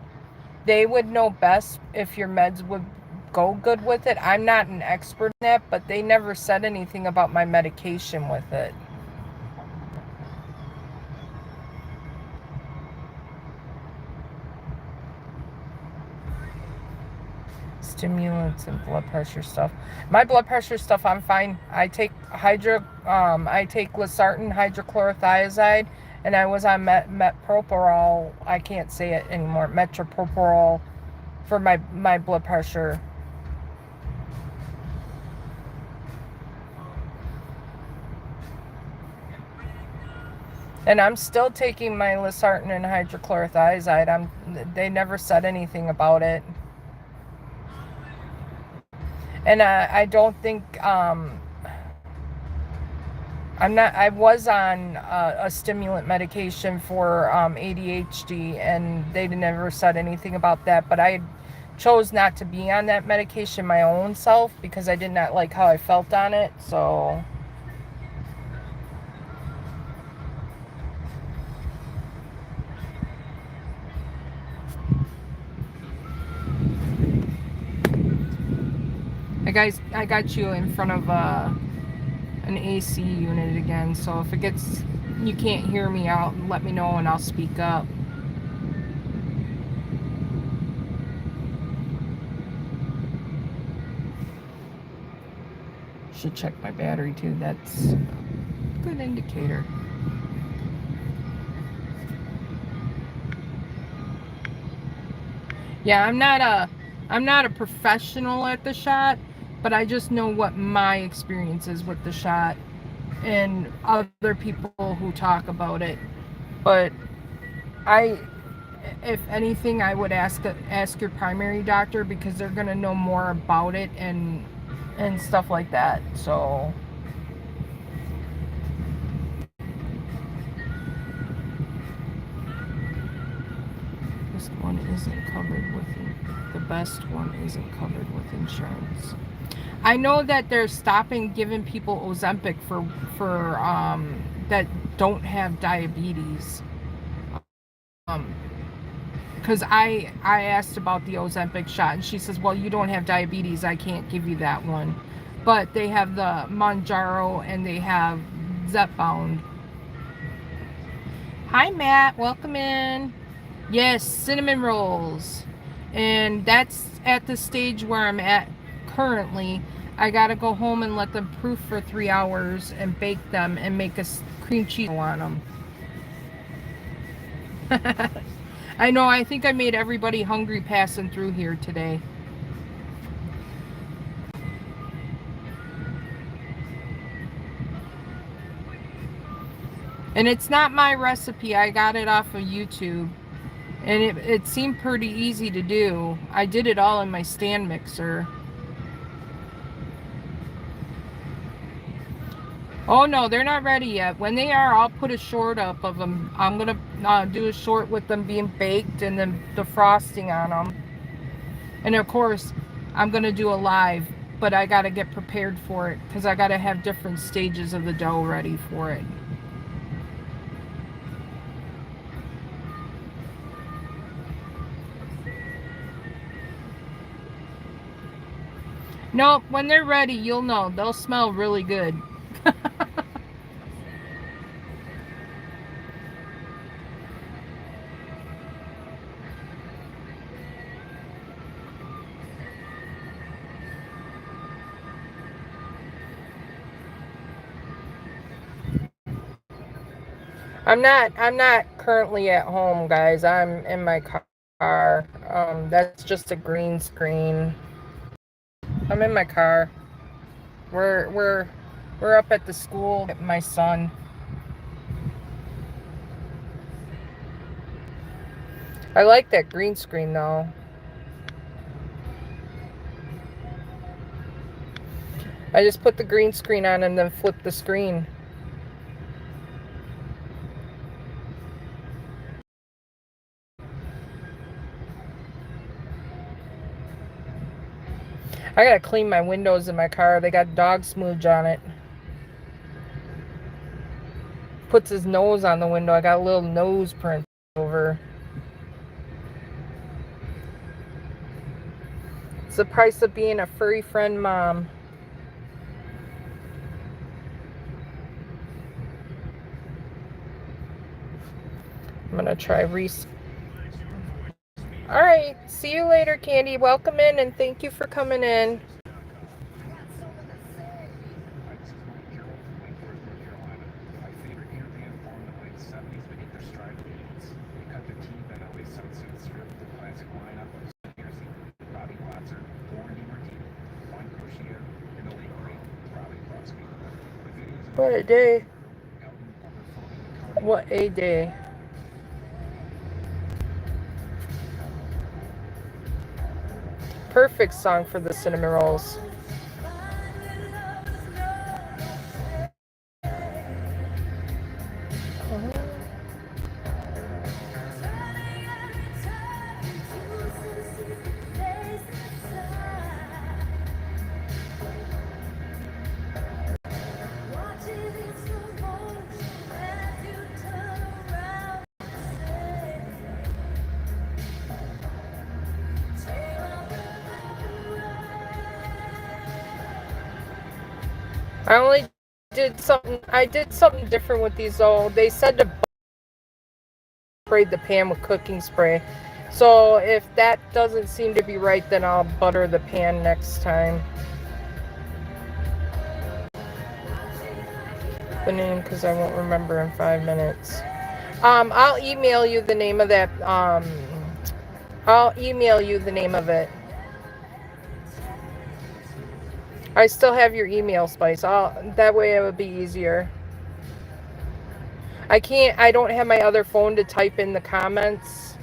they would know best if your meds would go good with it. I'm not an expert in that, but they never said anything about my medication with it. Stimulants and blood pressure stuff. My blood pressure stuff, I'm fine. I take losartan hydrochlorothiazide, and I was on metoprolol. I can't say it anymore. Metoprolol for my blood pressure. And I'm still taking my losartan and hydrochlorothiazide. They never said anything about it. And I don't think I was on a stimulant medication for ADHD, and they never said anything about that, but I chose not to be on that medication my own self because I did not like how I felt on it. So I got you in front of an AC unit again, so if you can't hear me out, let me know and I'll speak up. Should check my battery too. That's a good indicator. Yeah, I'm not a professional at the shot, but I just know what my experience is with the shot and other people who talk about it. But if anything, I would ask your primary doctor, because they're gonna know more about it and stuff like that. So this one isn't covered with the best one isn't covered with insurance. I know that they're stopping giving people Ozempic for that don't have diabetes. Because I asked about the Ozempic shot, and she says, well, you don't have diabetes, I can't give you that one. But they have the Mounjaro, and they have Zepbound. Hi, Matt. Welcome in. Yes, cinnamon rolls. And that's at the stage where I'm at currently. I gotta go home and let them proof for 3 hours and bake them and make a cream cheese on them. I know, I think I made everybody hungry passing through here today. And it's not my recipe. I got it off of YouTube. And it seemed pretty easy to do. I did it all in my stand mixer. Oh no, they're not ready yet. When they are, I'll put a short up of them. I'm going to do a short with them being baked and then the frosting on them. And of course, I'm going to do a live, but I got to get prepared for it because I got to have different stages of the dough ready for it. No, when they're ready, you'll know. They'll smell really good. I'm not currently at home, guys. I'm in my car car. That's just a green screen. I'm in my car. We're up at the school with my son. I like that green screen though. I just put the green screen on and then flip the screen. I gotta clean my windows in my car. They got dog smooch on it. Puts his nose on the window. I got a little nose print over. It's the price of being a furry friend mom. I'm gonna try Reese. Alright, see you later, Candy. Welcome in and thank you for coming in. What a day. What a day. Perfect song for the cinnamon rolls. I did something different with these though. They said to spray the pan with cooking spray. So if that doesn't seem to be right, then I'll butter the pan next time. The name, because I won't remember in 5 minutes. I'll email you the name of that. I'll email you the name of it. I still have your email, Spice. That way it would be easier. I don't have my other phone to type in the comments.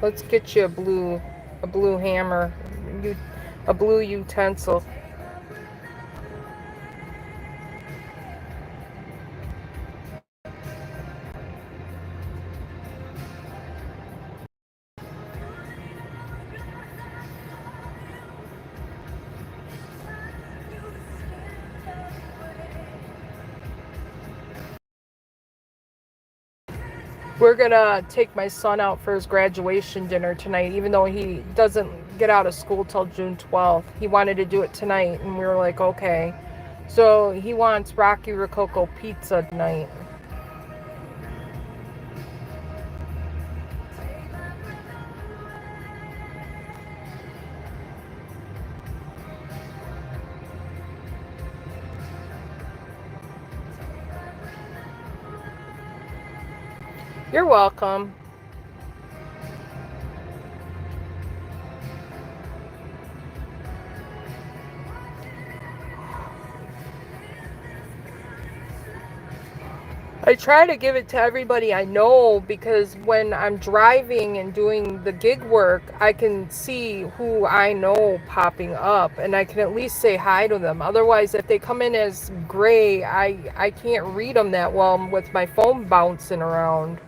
Let's get you a blue hammer, a blue utensil. We're gonna take my son out for his graduation dinner tonight, even though he doesn't get out of school till June 12th. He wanted to do it tonight, and we were like, okay. So he wants Rocky Rococo pizza tonight. You're welcome. I try to give it to everybody I know because when I'm driving and doing the gig work, I can see who I know popping up and I can at least say hi to them. Otherwise, if they come in as gray, I can't read them that well with my phone bouncing around.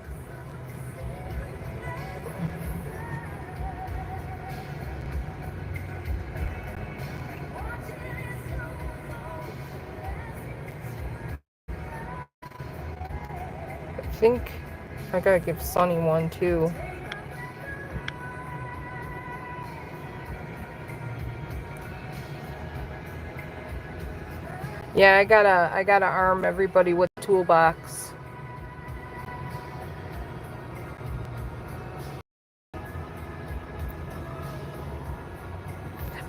I think I gotta give Sunny one too. Yeah, I gotta arm everybody with a toolbox.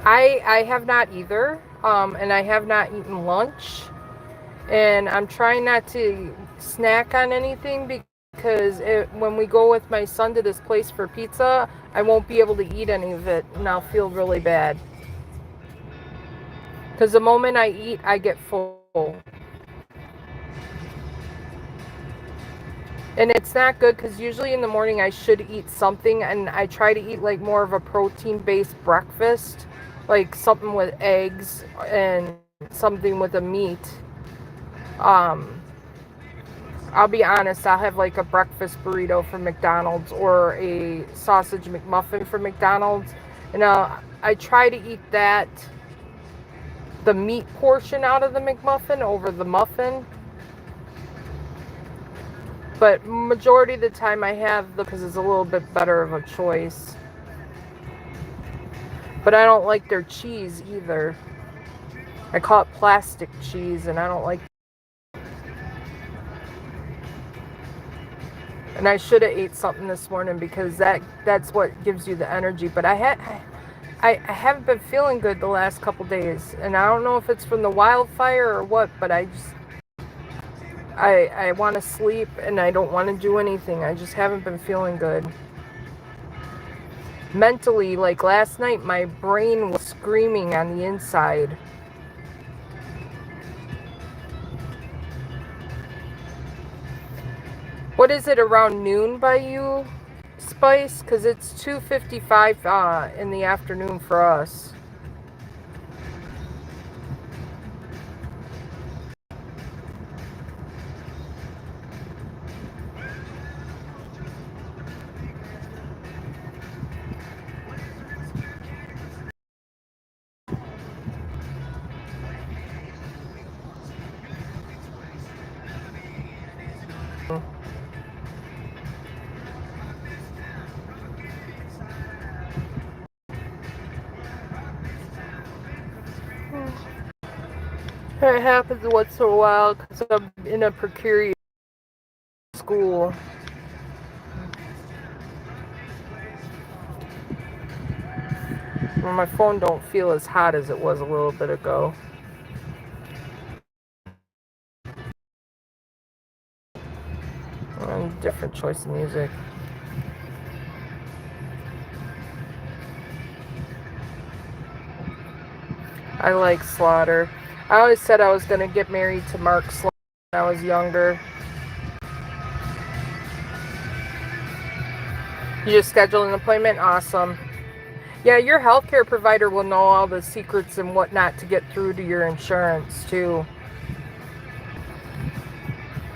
I have not either, and I have not eaten lunch, and I'm trying not to snack on anything because when we go with my son to this place for pizza, I won't be able to eat any of it, and I'll feel really bad. Because the moment I eat, I get full. And it's not good because usually in the morning I should eat something, and I try to eat like more of a protein-based breakfast, like something with eggs and something with a meat. Um, I'll be honest, I'll have like a breakfast burrito from McDonald's or a sausage McMuffin from McDonald's. And I try to eat the meat portion out of the McMuffin over the muffin. But majority of the time I have because it's a little bit better of a choice. But I don't like their cheese either. I call it plastic cheese, and I don't like. And I should have ate something this morning because that's what gives you the energy. But I haven't been feeling good the last couple days, and I don't know if it's from the wildfire or what. But I want to sleep and I don't want to do anything. I just haven't been feeling good. Mentally, like last night, my brain was screaming on the inside. What is it, around noon by you, Spice? Because it's 2:55 in the afternoon for us. It happens once in a while because I'm in a precarious school. Well, my phone don't feel as hot as it was a little bit ago. Different choice of music. I like Slaughter. I always said I was going to get married to Mark Slaughter when I was younger. You just schedule an appointment? Awesome. Yeah, your healthcare provider will know all the secrets and whatnot to get through to your insurance, too.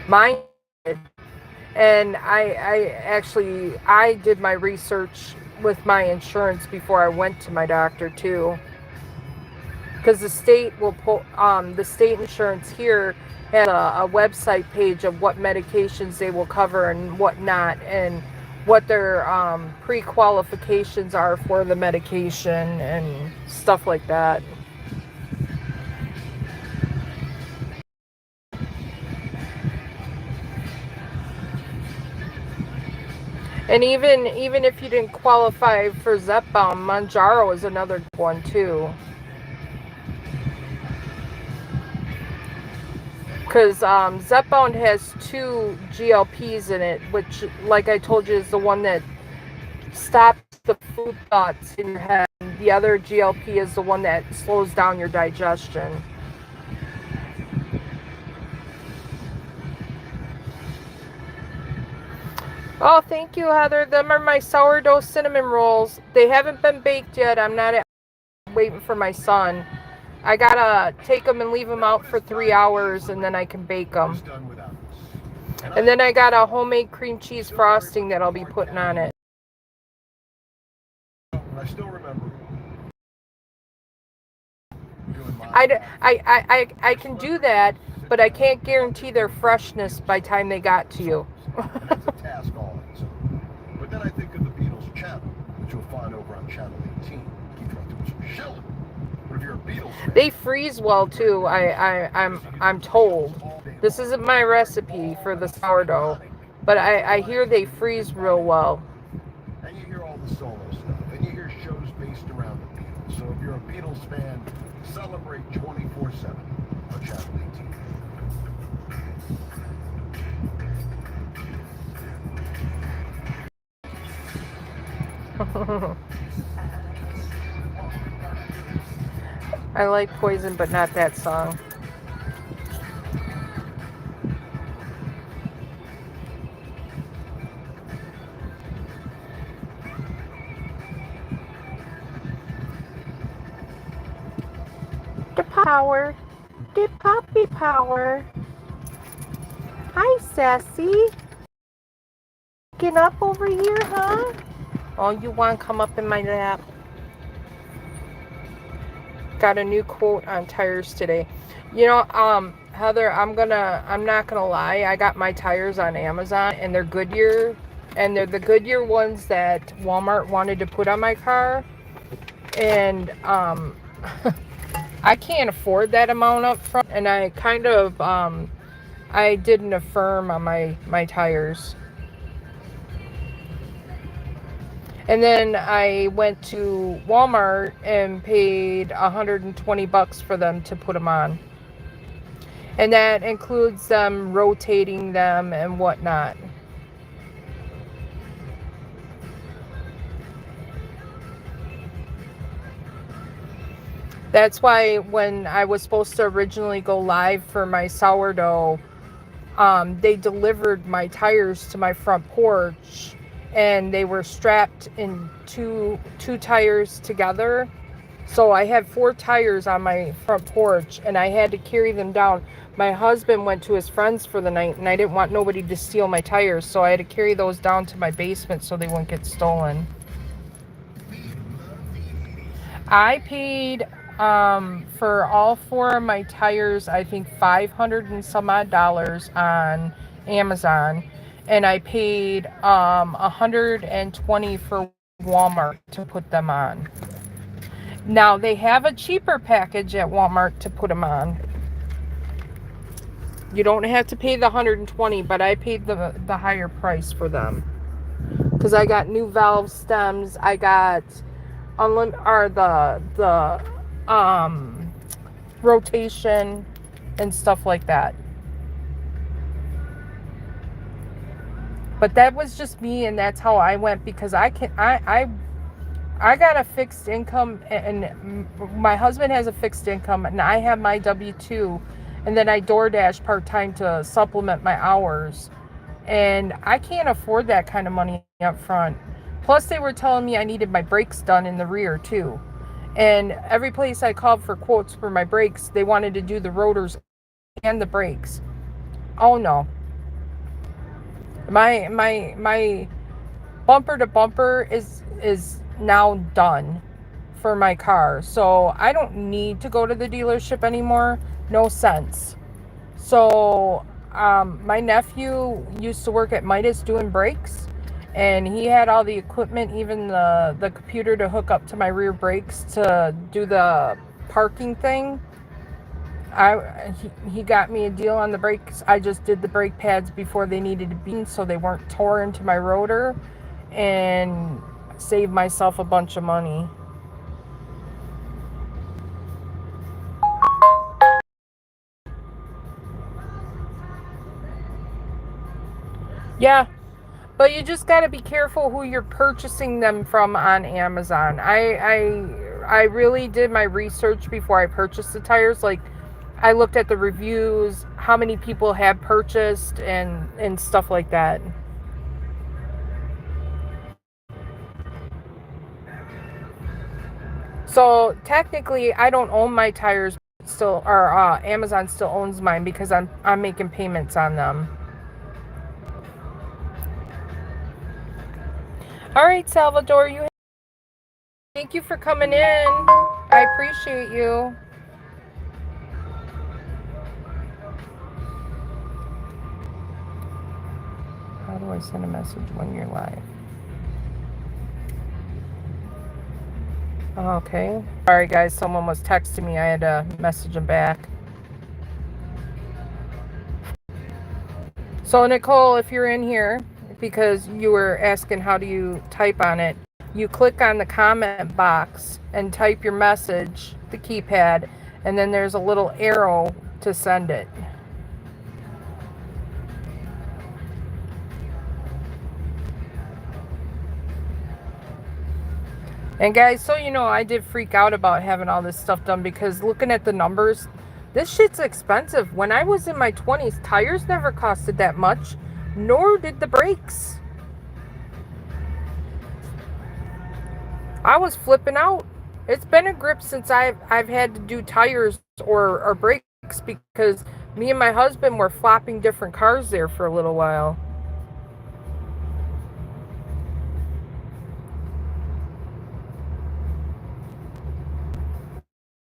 Mine did. And I did my research with my insurance before I went to my doctor, too. Because the state will pull, the state insurance here has a website page of what medications they will cover and what not, and what their pre-qualifications are for the medication and stuff like that. And even if you didn't qualify for Zepbound, Mounjaro is another one too. Because Zepbound has 2 GLPs in it, which, like I told you, is the one that stops the food thoughts in your head. The other GLP is the one that slows down your digestion. Oh, thank you, Heather. Them are my sourdough cinnamon rolls. They haven't been baked yet. I'm waiting for my son. I gotta take them and leave them out for 3 hours, and then I can bake them. And then I got a homemade cream cheese frosting that I'll be putting on it. I still remember. I can do that, but I can't guarantee their freshness by the time they got to you. That's a task all on its own. But then I think of the Beatles channel, which you'll find over on channel 18. Keep trying to do some shilling. But if you're a Beatles fan, they freeze well too. I'm told. This isn't my recipe for the sourdough, but I hear they freeze real well. And you hear all the solo stuff, and you hear shows based around the Beatles. So if you're you're a Beatles fan, celebrate 24/7 on Channel 18. I like Poison, but not that song. The power. The puppy power. Hi, Sassy. Get up over here, huh? Oh, you want to come up in my lap? Got a new quote on tires today. You know, Heather, I'm not gonna lie. I got my tires on Amazon, and they're Goodyear, and they're the Goodyear ones that Walmart wanted to put on my car, and I can't afford that amount up front, and I kind of I did an affirm on my tires. And then I went to Walmart and paid $120 for them to put them on. And that includes them rotating them and whatnot. That's why when I was supposed to originally go live for my sourdough, they delivered my tires to my front porch, and they were strapped in two tires together. So I had 4 tires on my front porch, and I had to carry them down. My husband went to his friends for the night, and I didn't want nobody to steal my tires, so I had to carry those down to my basement so they wouldn't get stolen. I paid for all 4 of my tires, I think $500 and some odd on Amazon, and I paid $120 for Walmart to put them on. Now they have a cheaper package at Walmart to put them on. You don't have to pay the $120, but I paid the higher price for them because I got new valve stems. I got the rotation and stuff like that. But that was just me, and that's how I went, because I got a fixed income, and my husband has a fixed income, and I have my W-2, and then I DoorDash part-time to supplement my hours, and I can't afford that kind of money up front. Plus, they were telling me I needed my brakes done in the rear too, and every place I called for quotes for my brakes, they wanted to do the rotors and the brakes. Oh no, my bumper to bumper is now done for my car, so I don't need to go to the dealership anymore. No sense. So my nephew used to work at Midas doing brakes, and he had all the equipment, even the computer to hook up to my rear brakes to do the parking thing. He got me a deal on the brakes. I just did the brake pads before they needed to be, so they weren't tore into my rotor, and saved myself a bunch of money. Yeah, but you just got to be careful who you're purchasing them from on Amazon. I really did my research before I purchased the tires. Like, I looked at the reviews, how many people have purchased, and stuff like that. So technically, I don't own my tires still, or Amazon still owns mine, because I'm making payments on them. All right, Salvador, thank you for coming in. I appreciate you. How do I send a message when you're live? Okay. Sorry, guys. Someone was texting me. I had to message them back. So, Nicole, if you're in here, because you were asking how do you type on it, you click on the comment box and type your message, the keypad, and then there's a little arrow to send it. And guys, so you know, I did freak out about having all this stuff done because looking at the numbers, this shit's expensive. When I was in my 20s, tires never costed that much, nor did the brakes. I was flipping out. It's been a grip since I've had to do tires or brakes because me and my husband were flopping different cars there for a little while.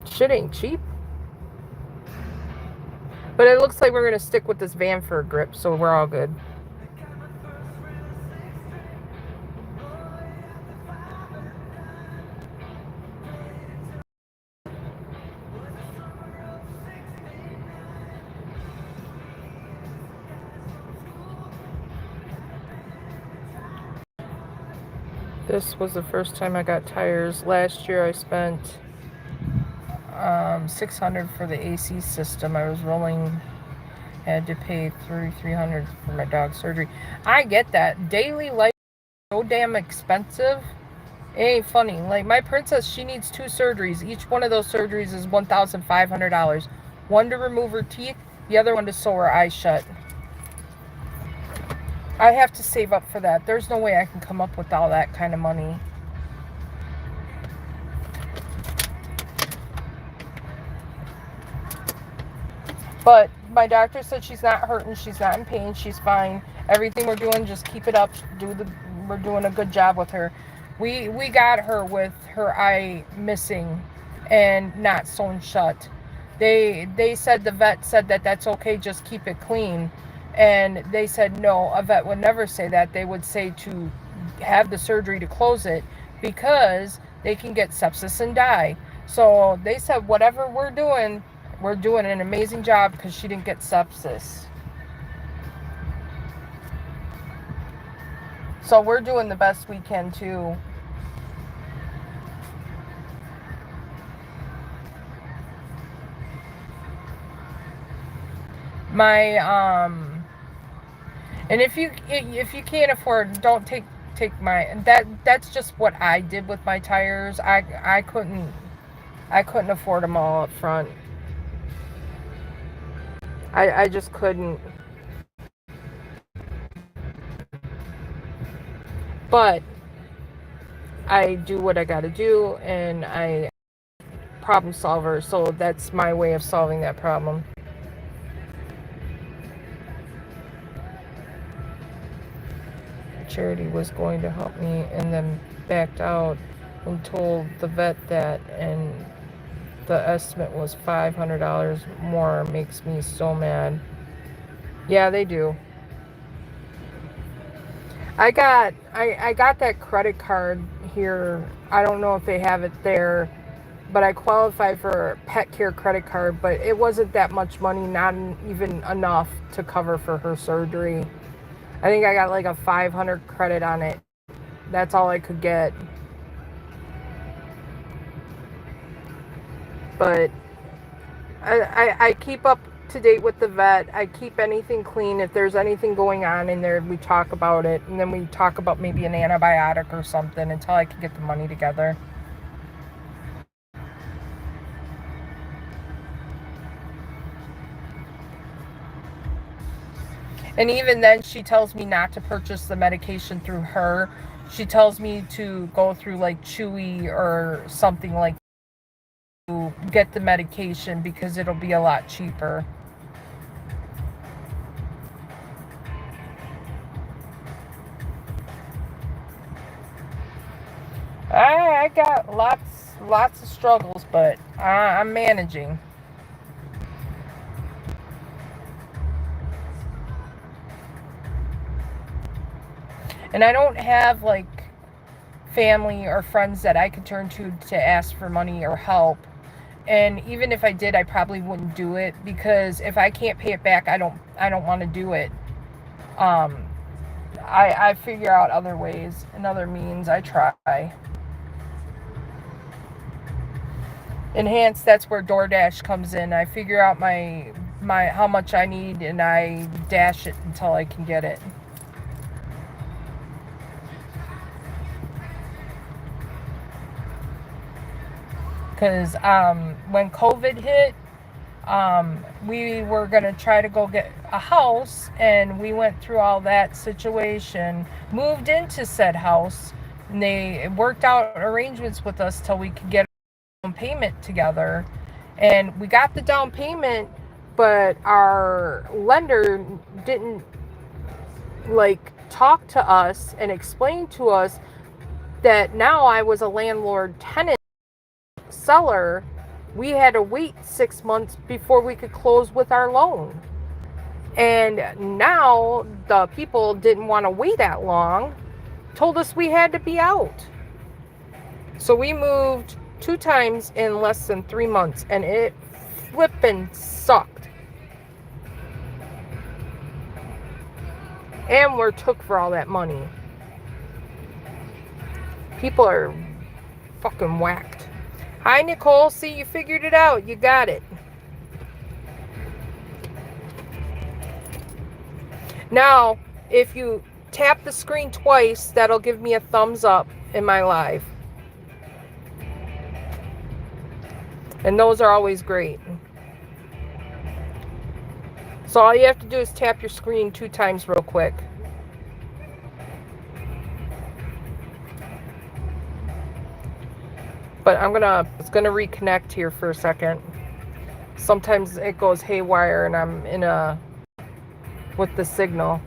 Shit ain't cheap. But it looks like we're going to stick with this van for a grip, so we're all good. This was the first time I got tires. Last year I spent $600 for the AC system. I was rolling, had to pay $300 for my dog's surgery. I get that. Daily life is so damn expensive. It ain't funny. Like my princess, she needs 2 surgeries. Each one of those surgeries is $1,500. One to remove her teeth, the other one to sew her eyes shut. I have to save up for that. There's no way I can come up with all that kind of money. But my doctor said she's not hurting, she's not in pain, she's fine. Everything we're doing, just keep it up. We're doing a good job with her. We got her with her eye missing and not sewn shut. They said, the vet said that that's okay, just keep it clean. And they said no, a vet would never say that. They would say to have the surgery to close it because they can get sepsis and die. So they said whatever we're doing an amazing job because she didn't get sepsis. So we're doing the best we can too. And if you can't afford, don't take my, that's just what I did with my tires. I couldn't afford them all up front. I just couldn't. But I do what I gotta do, and I problem solver, so that's my way of solving that problem. Charity was going to help me and then backed out and told the vet that, and the estimate was $500 more. Makes me so mad. Yeah, they do. I got that credit card here. I don't know if they have it there, but I qualified for a pet care credit card, but it wasn't that much money, not even enough to cover for her surgery. I think I got like a 500 credit on it. That's all I could get. But I keep up to date with the vet. I keep anything clean. If there's anything going on in there, we talk about it. And then we talk about maybe an antibiotic or something until I can get the money together. And even then, she tells me not to purchase the medication through her. She tells me to go through like Chewy or something like that to get the medication because it'll be a lot cheaper. I got lots of struggles, but I'm managing. And I don't have like family or friends that I could turn to ask for money or help. And even if I did, I probably wouldn't do it because if I can't pay it back, I don't want to do it. I figure out other ways and other means. I try. Enhance, that's where DoorDash comes in. I figure out my how much I need and I dash it until I can get it. Because when COVID hit, we were going to try to go get a house, and we went through all that situation, moved into said house, and they worked out arrangements with us till we could get a down payment together. And we got the down payment, but our lender didn't talk to us and explain to us that now I was a landlord tenant seller. We had to wait 6 months before we could close with our loan. And now the people didn't want to wait that long, told us we had to be out. So we moved 2 times in less than 3 months, and it flippin' sucked. And we're took for all that money. People are fucking whacked. Hi, Nicole. See, you figured it out. You got it. Now, if you tap the screen twice, that'll give me a thumbs up in my live. And those are always great. So all you have to do is tap your screen 2 times real quick. But it's gonna reconnect here for a second. Sometimes it goes haywire and I'm with the signal.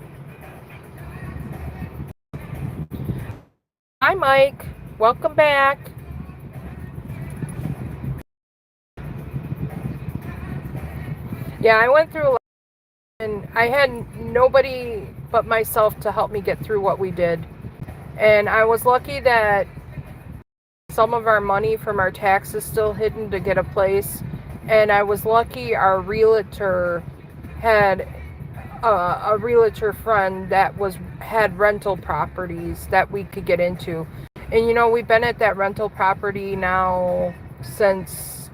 Hi, Mike. Welcome back. Yeah, I went through a lot, and I had nobody but myself to help me get through what we did. And I was lucky that some of our money from our taxes still hidden to get a place. And I was lucky our realtor had a realtor friend that had rental properties that we could get into. And we've been at that rental property now since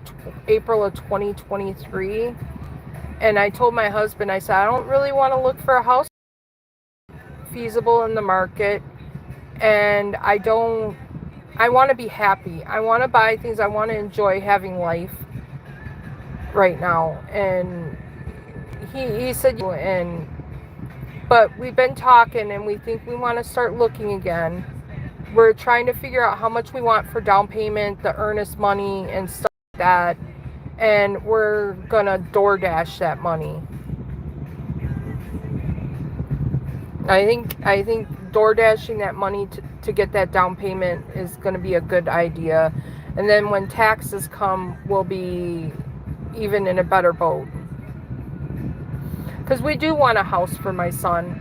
April of 2023. And I told my husband, I said, I don't really want to look for a house feasible in the market. And I want to be happy. I want to buy things. I want to enjoy having life right now. And he said, but we've been talking and we think we want to start looking again. We're trying to figure out how much we want for down payment, the earnest money and stuff like that. And we're gonna DoorDash that money. I think DoorDashing that money to get that down payment is going to be a good idea. And then when taxes come, we'll be even in a better boat. Because we do want a house for my son.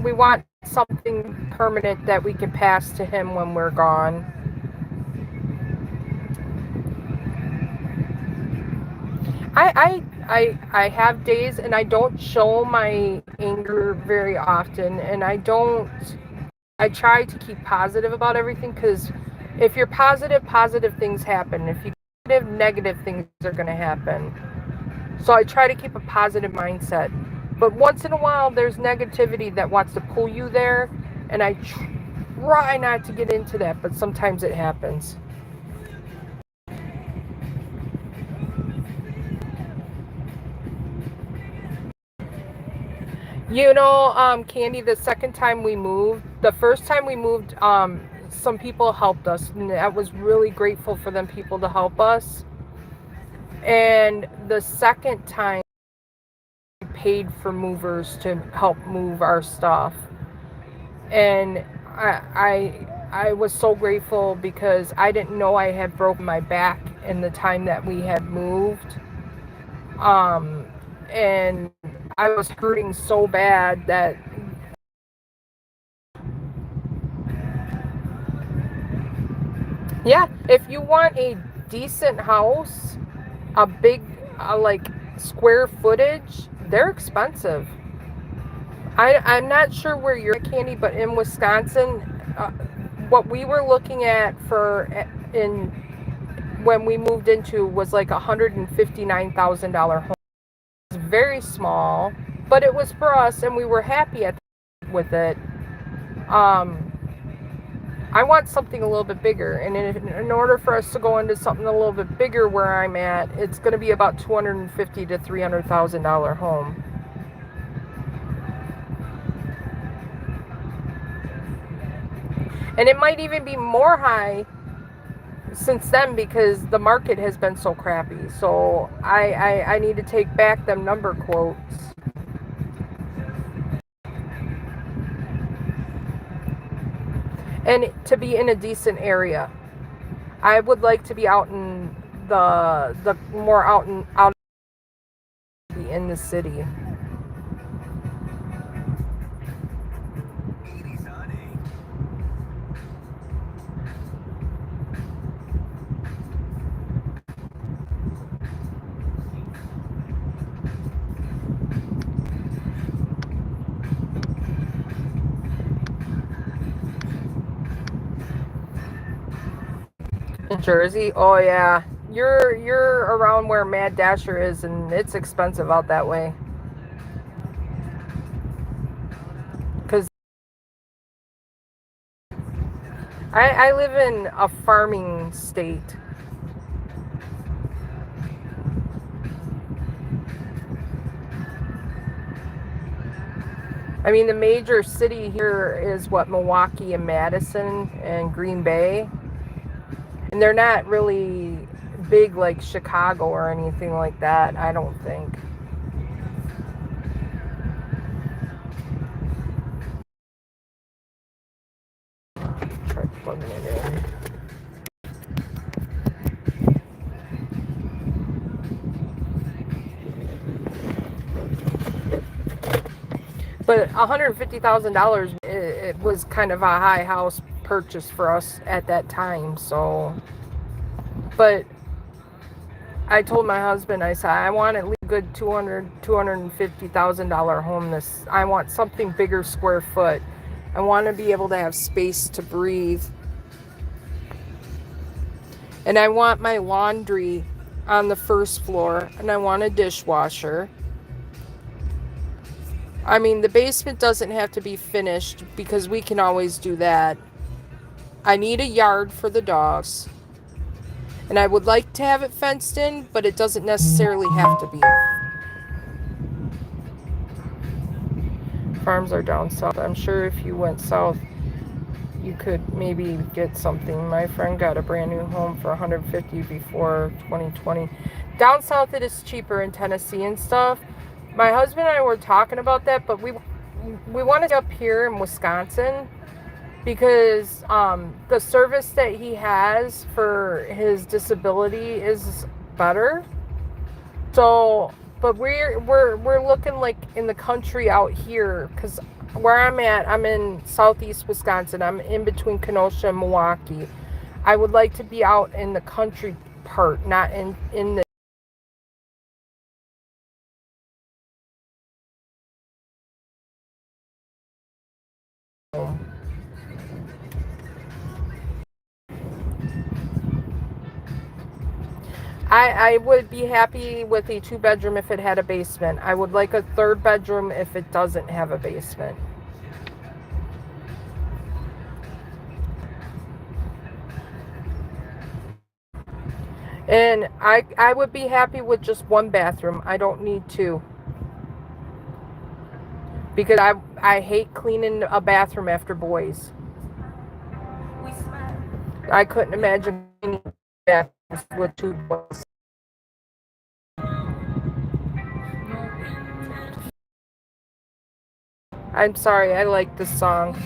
We want something permanent that we can pass to him when we're gone. I have days and I don't show my anger very often, and I try to keep positive about everything, because if you're positive things happen. If you're negative things are going to happen. So I try to keep a positive mindset. But once in a while there's negativity that wants to pull you there, and I try not to get into that, but sometimes it happens. Candy, the first time we moved, some people helped us, and I was really grateful for them people to help us. And the second time, we paid for movers to help move our stuff. And I was so grateful, because I didn't know I had broken my back in the time that we had moved. And I was hurting so bad that if you want a decent house, a big square footage, they're expensive. I'm not sure where you're at, Candy, but in Wisconsin, what we were looking at in when we moved into was like $159,000 home. It was very small, but it was for us, and we were happy with it. I want something a little bit bigger, and in order for us to go into something a little bit bigger where I'm at, it's going to be about $250,000 to $300,000 home. And it might even be more high since then because the market has been so crappy. So I need to take back them number quotes. And to be in a decent area. I would like to be out in the more out in the city. 80s on 8. In Jersey? Oh yeah. You're around where Mad Dasher is, and it's expensive out that way. Because I live in a farming state. I mean, the major city here is what, Milwaukee and Madison and Green Bay. And they're not really big like Chicago or anything like that, I don't think. Try plugging it in. But $150,000, it was kind of a high house purchase for us at that time. So, but I told my husband, I said, I want at least a good $250,000 home. I want something bigger square foot. I want to be able to have space to breathe. And I want my laundry on the first floor, and I want a dishwasher. I mean, the basement doesn't have to be finished because we can always do that. I need a yard for the dogs. And I would like to have it fenced in, but it doesn't necessarily have to be. Farms are down south. I'm sure if you went south, you could maybe get something. My friend got a brand new home for $150,000 before 2020. Down south, it is cheaper in Tennessee and stuff. My husband and I were talking about that, but we wanted up here in Wisconsin because the service that he has for his disability is better. So, but we're looking like in the country out here because where I'm at, I'm in southeast Wisconsin. I'm in between Kenosha and Milwaukee. I would like to be out in the country part, not in the I would be happy with a 2-bedroom if it had a basement. I would like a 3rd bedroom if it doesn't have a basement. And I would be happy with just 1 bathroom. I don't need 2. Because I hate cleaning a bathroom after boys. I couldn't imagine cleaning bathrooms with 2 boys. I'm sorry, I like this song.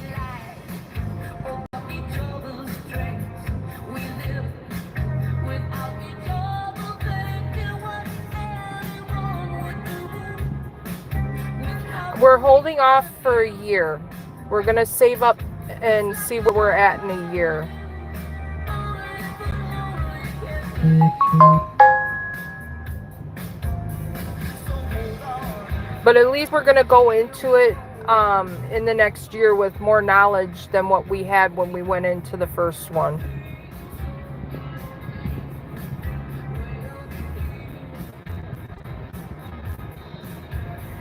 We're holding off for a year. We're going to save up and see where we're at in a year. But at least we're going to go into it in the next year with more knowledge than what we had when we went into the first one.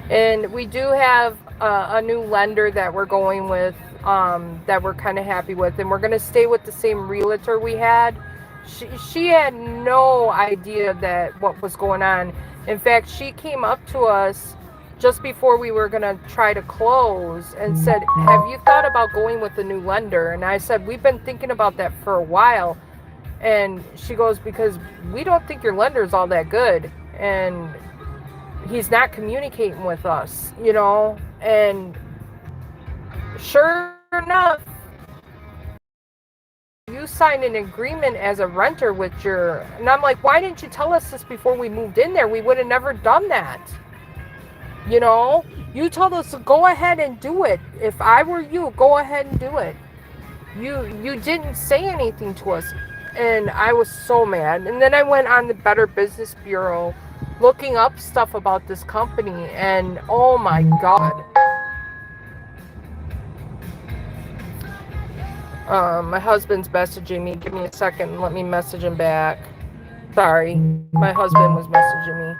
And we do have a new lender that we're going with, that we're kind of happy with, and we're going to stay with the same realtor we had. She had no idea that what was going on. In fact, she came up to us just before we were going to try to close and said, have you thought about going with the new lender? And I said, we've been thinking about that for a while. And she goes, because we don't think your lender's all that good. And he's not communicating with us, you know. And sure enough, you signed an agreement as a renter with your, and I'm like, why didn't you tell us this before we moved in there? We would have never done that. You know, you told us to go ahead and do it. If I were you, go ahead and do it. You didn't say anything to us. And I was so mad. And then I went on the Better Business Bureau looking up stuff about this company, and oh my God. My husband's messaging me. Give me a second. Let me message him back. Sorry. My husband was messaging me.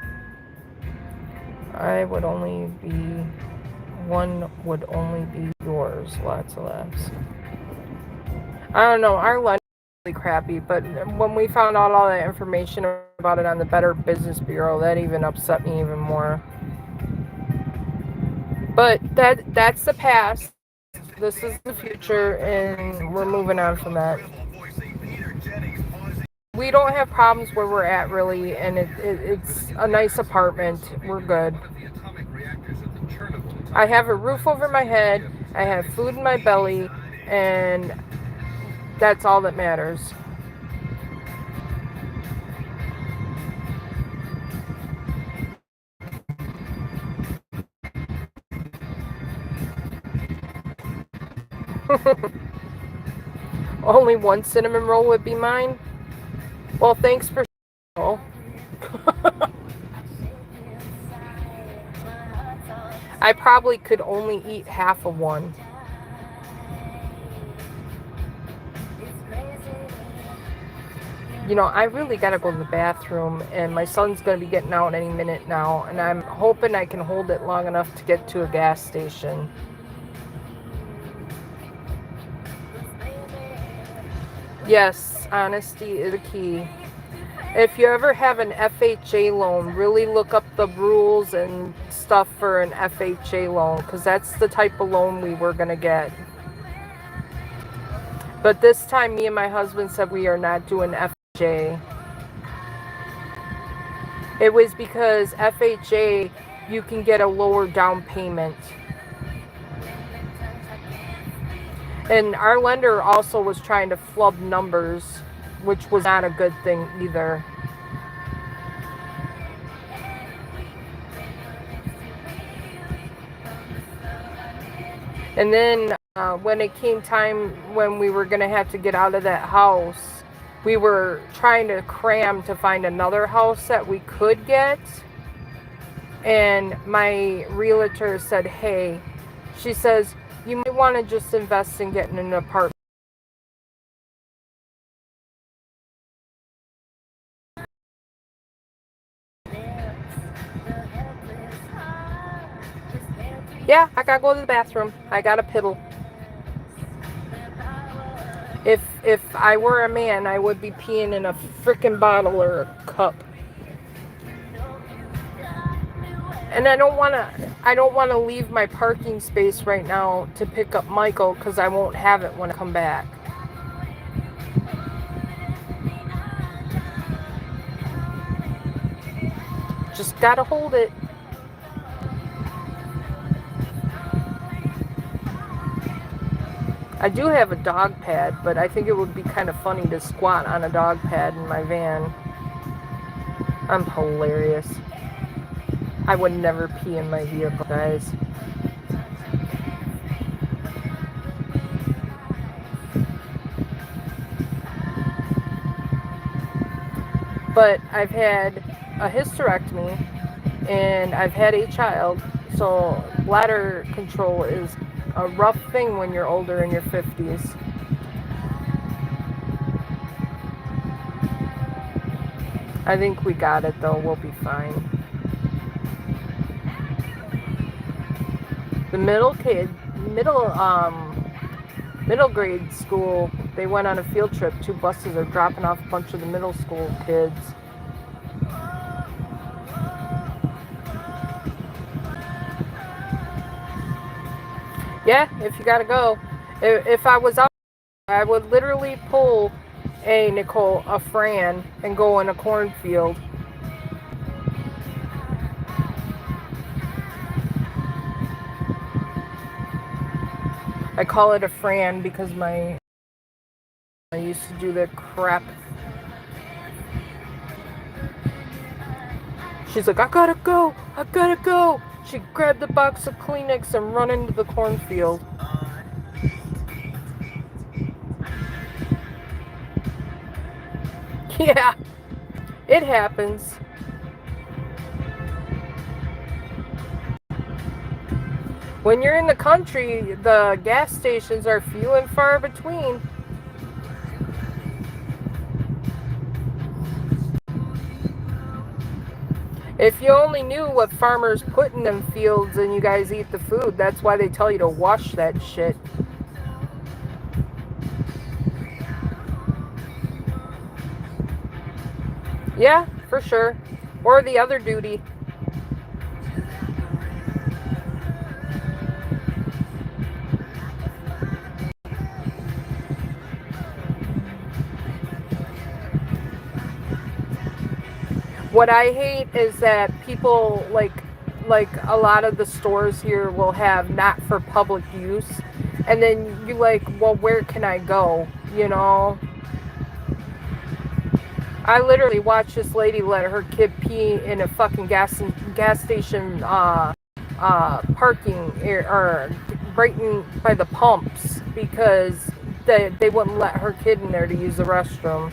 One would only be yours. Lots of laughs. I don't know. Our lunch is really crappy, but when we found out all that information about it on the Better Business Bureau, that even upset me even more. But that's the past. This is the future, and we're moving on from that. We don't have problems where we're at, really, and it's a nice apartment. We're good. I have a roof over my head, I have food in my belly, and that's all that matters. Only one cinnamon roll would be mine? Well, thanks for I probably could only eat half of one. You know, I really gotta go to the bathroom, and my son's gonna be getting out any minute now, and I'm hoping I can hold it long enough to get to a gas station. Yes, honesty is the key. If you ever have an FHA loan, really look up the rules and stuff for an FHA loan, because that's the type of loan we were going to get. But this time, me and my husband said we are not doing FHA. It was because FHA, you can get a lower down payment. And our lender also was trying to flub numbers, which was not a good thing either. And then when it came time when we were going to have to get out of that house, we were trying to cram to find another house that we could get. And my realtor said, hey, she says, you might want to just invest in getting an apartment. Yeah, I gotta go to the bathroom. I gotta piddle. If I were a man, I would be peeing in a freaking bottle or a cup. And I don't wanna leave my parking space right now to pick up Michael, because I won't have it when I come back. Just gotta hold it. I do have a dog pad, but I think it would be kind of funny to squat on a dog pad in my van. I'm hilarious. I would never pee in my vehicle, guys. But I've had a hysterectomy, and I've had a child, so bladder control is a rough thing when you're older in your 50s. I think we got it though. We'll be fine. The middle grade school, they went on a field trip. 2 buses are dropping off a bunch of the middle school kids. Yeah, if you gotta go. If I was out, I would literally pull a Fran, and go in a cornfield. I call it a Fran because I used to do the crap. She's like, I gotta go. She grabbed a box of Kleenex and run into the cornfield. Yeah, it happens. When you're in the country, the gas stations are few and far between. If you only knew what farmers put in them fields and you guys eat the food, that's why they tell you to wash that shit. Yeah, for sure. Or the other duty. What I hate is that people like a lot of the stores here will have not for public use, and then you like, well, where can I go? You know? I literally watched this lady let her kid pee in a fucking gas station parking or right by the pumps because they wouldn't let her kid in there to use the restroom.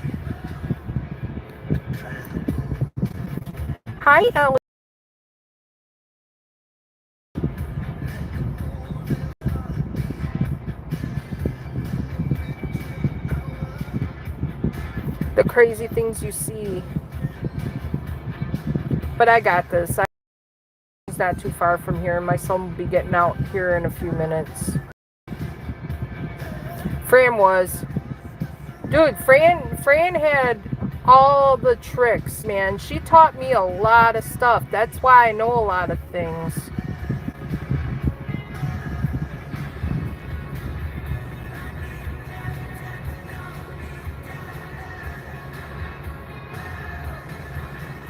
Hi, Ellie. The crazy things you see. But I got this. It's not too far from here. My son will be getting out here in a few minutes. Fran was. Dude, Fran had all the tricks, man. She taught me a lot of stuff. That's why I know a lot of things.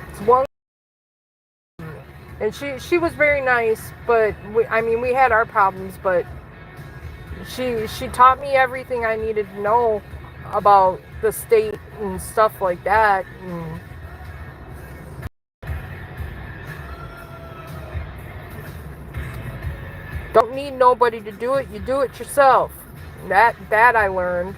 It's one, and she was very nice, but we had our problems, but she taught me everything I needed to know about the state and stuff like that. And don't need nobody to do it. You do it yourself. That I learned.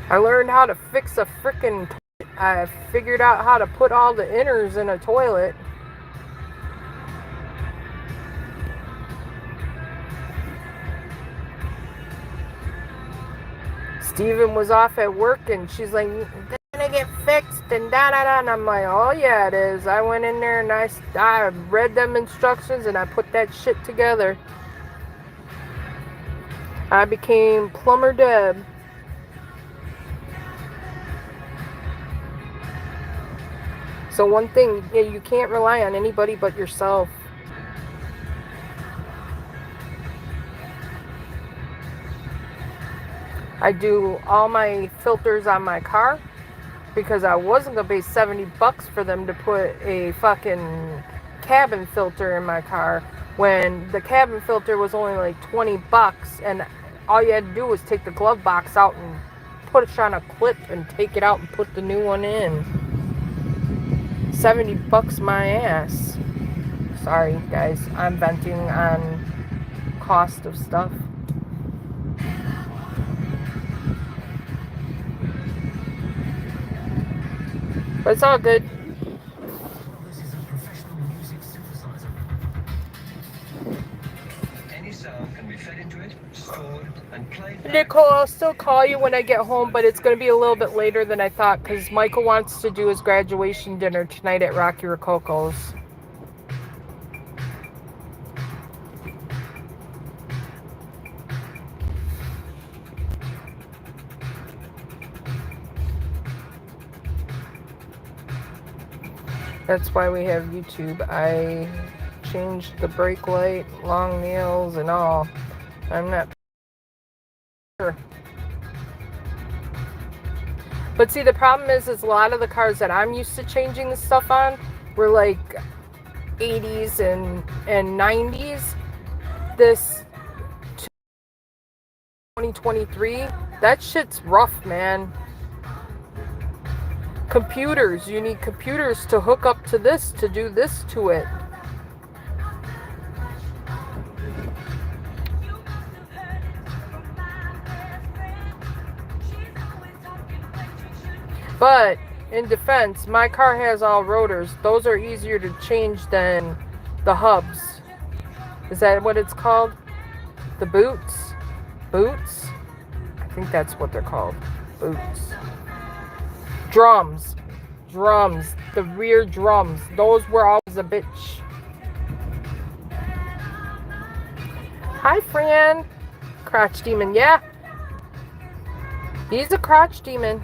I learned how to fix a frickin' toilet. I figured out how to put all the inners in a toilet. Steven was off at work and she's like, it's gonna get fixed and da-da-da. And I'm like, oh yeah, it is. I went in there and I read them instructions and I put that shit together. I became Plumber Deb. So one thing, you can't rely on anybody but yourself. I do all my filters on my car because I wasn't going to pay $70 for them to put a fucking cabin filter in my car when the cabin filter was only like $20 and all you had to do was take the glove box out and put it on a clip and take it out and put the new one in. $70 my ass. Sorry guys, I'm venting on cost of stuff. But it's all good. This is a professional music Nicole, I'll still call you when I get home, but it's going to be a little bit later than I thought because Michael wants to do his graduation dinner tonight at Rocky Rococo's. That's why we have YouTube. I changed the brake light, long nails, and all. I'm not sure. But see, the problem is a lot of the cars that I'm used to changing the stuff on were like 80s and 90s. This 2023, that shit's rough, man. Computers, you need computers to hook up to this, to do this to it. But in defense, my car has all rotors. Those are easier to change than the hubs. Is that what it's called? The boots? Boots? I think that's what they're called. Boots. Drums. Drums. The rear drums. Those were always a bitch. Hi, Fran. Crotch demon. Yeah. He's a crotch demon.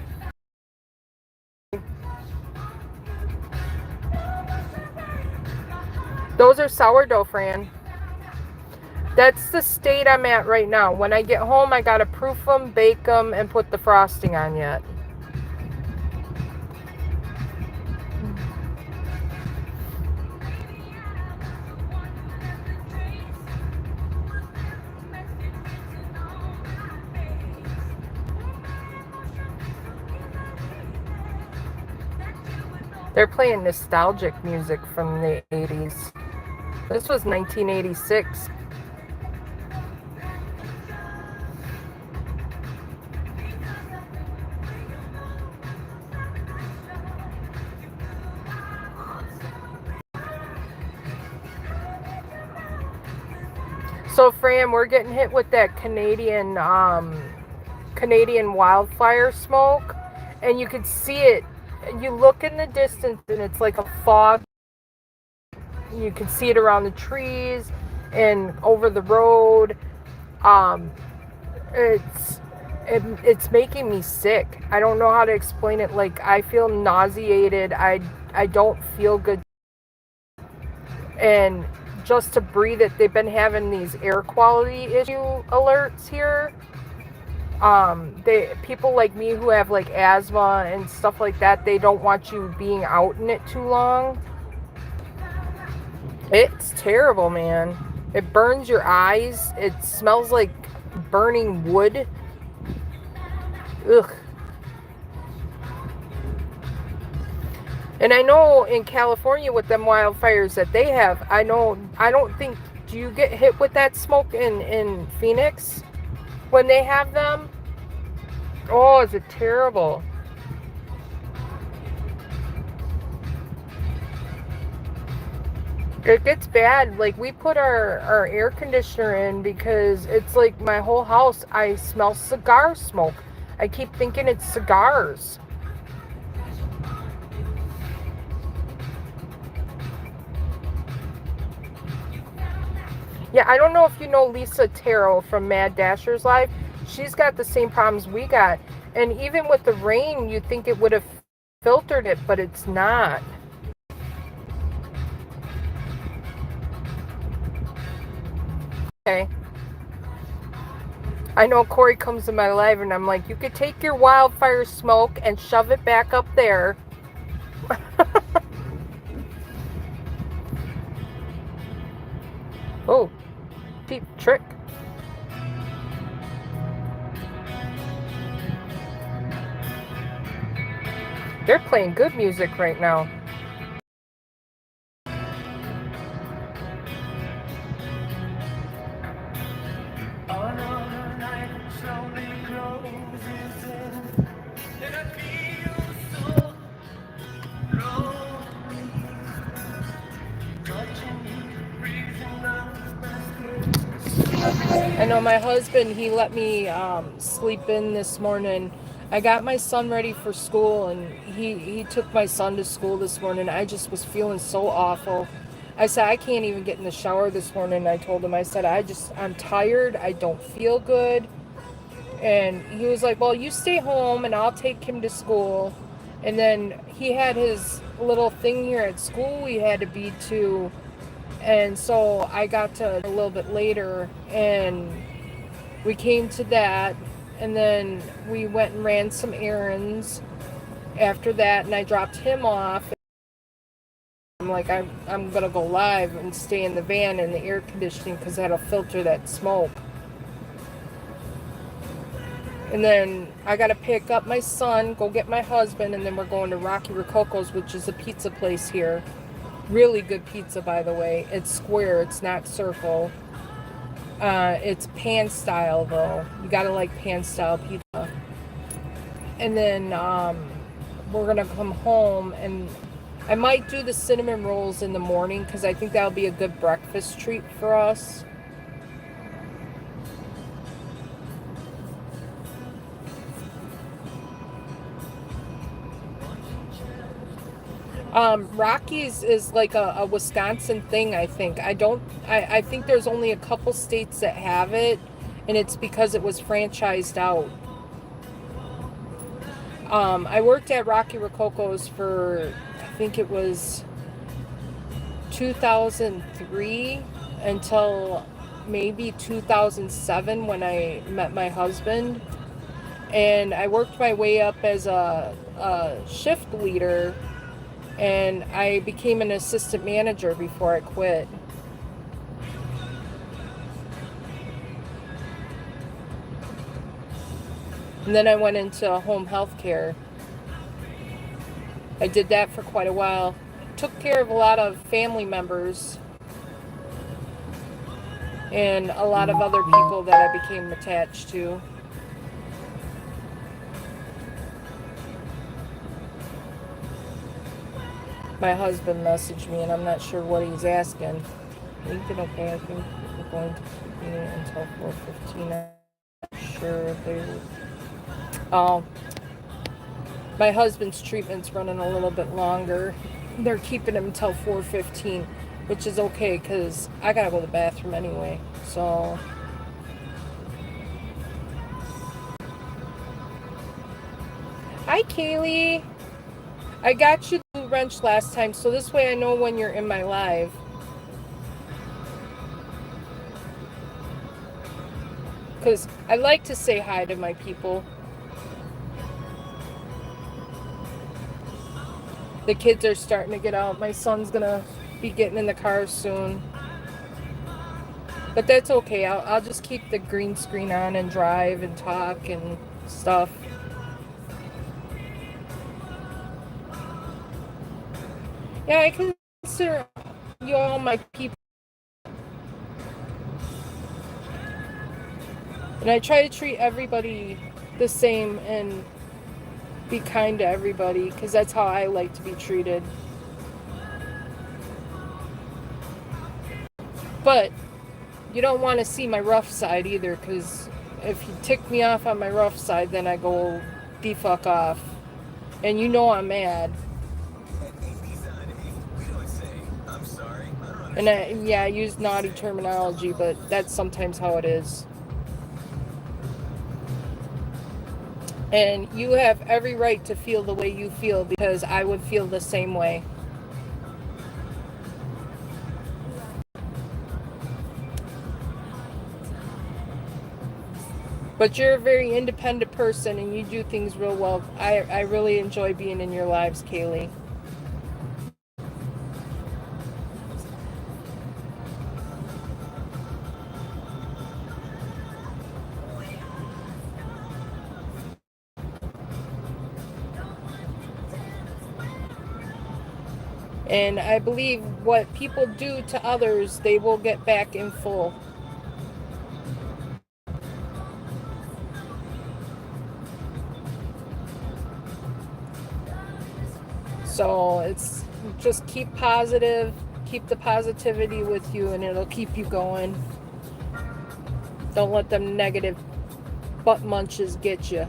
Those are sourdough, Fran. That's the state I'm at right now. When I get home, I gotta proof them, bake them, and put the frosting on yet. They're playing nostalgic music from the 80s. This was 1986. So, Fran, we're getting hit with that Canadian wildfire smoke, and you could see it. You look in the distance, and it's like a fog. You can see it around the trees and over the road. It's making me sick. I don't know how to explain it. Like, I feel nauseated. I don't feel good. And just to breathe it, they've been having these air quality issue alerts here. People like me who have like asthma and stuff like that, they don't want you being out in it too long. It's terrible, man. It burns your eyes. It smells like burning wood. Ugh. And I know in California with them wildfires that they have, I don't think, do you get hit with that smoke in Phoenix when they have them? Oh, is it terrible? It gets bad. Like, we put our air conditioner in because it's like my whole house, I smell cigar smoke. I keep thinking it's cigars. Yeah, I don't know if you know Lisa Tarot from Mad Dashers Live. She's got the same problems we got. And even with the rain, you'd think it would have filtered it, but it's not. Okay. I know Corey comes to my live and I'm like, you could take your wildfire smoke and shove it back up there. Oh, deep trick. They're playing good music right now. I know my husband, he let me sleep in this morning. I got my son ready for school, and he took my son to school this morning. I just was feeling so awful. I said, I can't even get in the shower this morning. I told him, I said, I'm tired. I don't feel good. And he was like, well, you stay home and I'll take him to school. And then he had his little thing here at school we had to be to. And so I got to a little bit later, and we came to that. And then we went and ran some errands after that, and I dropped him off. I'm like, I'm going to go live and stay in the van in the air conditioning because that'll filter that smoke. And then I got to pick up my son, go get my husband, and then we're going to Rocky Rococo's, which is a pizza place here. Really good pizza, by the way. It's square, it's not circle. It's pan style, though. You got to like pan style pizza. And then we're going to come home, and I might do the cinnamon rolls in the morning because I think that'll be a good breakfast treat for us. Rockies is like a Wisconsin thing, I think. I think there's only a couple states that have it, and it's because it was franchised out. I worked at Rocky Rococo's for, I think it was 2003 until maybe 2007 when I met my husband. And I worked my way up as a shift leader, and I became an assistant manager before I quit. And then I went into home health care. I did that for quite a while. Took care of a lot of family members and a lot of other people that I became attached to. My husband messaged me, and I'm not sure what he's asking. LinkedIn, okay, I think we're going to keep it until 4:15. I'm not sure if there's... Oh, my husband's treatment's running a little bit longer. They're keeping him until 4:15, which is okay because I gotta go to the bathroom anyway. So hi, Kaylee. I got you the wrench last time, so this way I know when you're in my live. Because I like to say hi to my people. The kids are starting to get out. My son's gonna be getting in the car soon. But that's okay. I'll just keep the green screen on and drive and talk and stuff. Yeah, I consider you all my people. And I try to treat everybody the same and be kind to everybody because that's how I like to be treated. But you don't want to see my rough side either, because if you tick me off on my rough side, then I go the fuck off. And you know I'm mad. And I use naughty terminology, but that's sometimes how it is. And you have every right to feel the way you feel, because I would feel the same way. But you're a very independent person and you do things real well. I really enjoy being in your lives, Kaylee. And I believe what people do to others, they will get back in full. So it's just keep positive, keep the positivity with you, and it'll keep you going. Don't let them negative butt munches get you.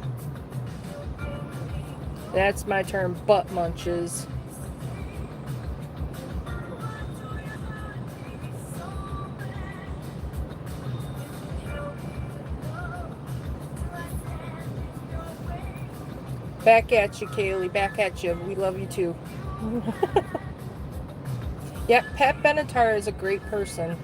That's my term, butt munches. Back at you, Kaylee. Back at you. We love you too. Yep, Pat Benatar is a great person.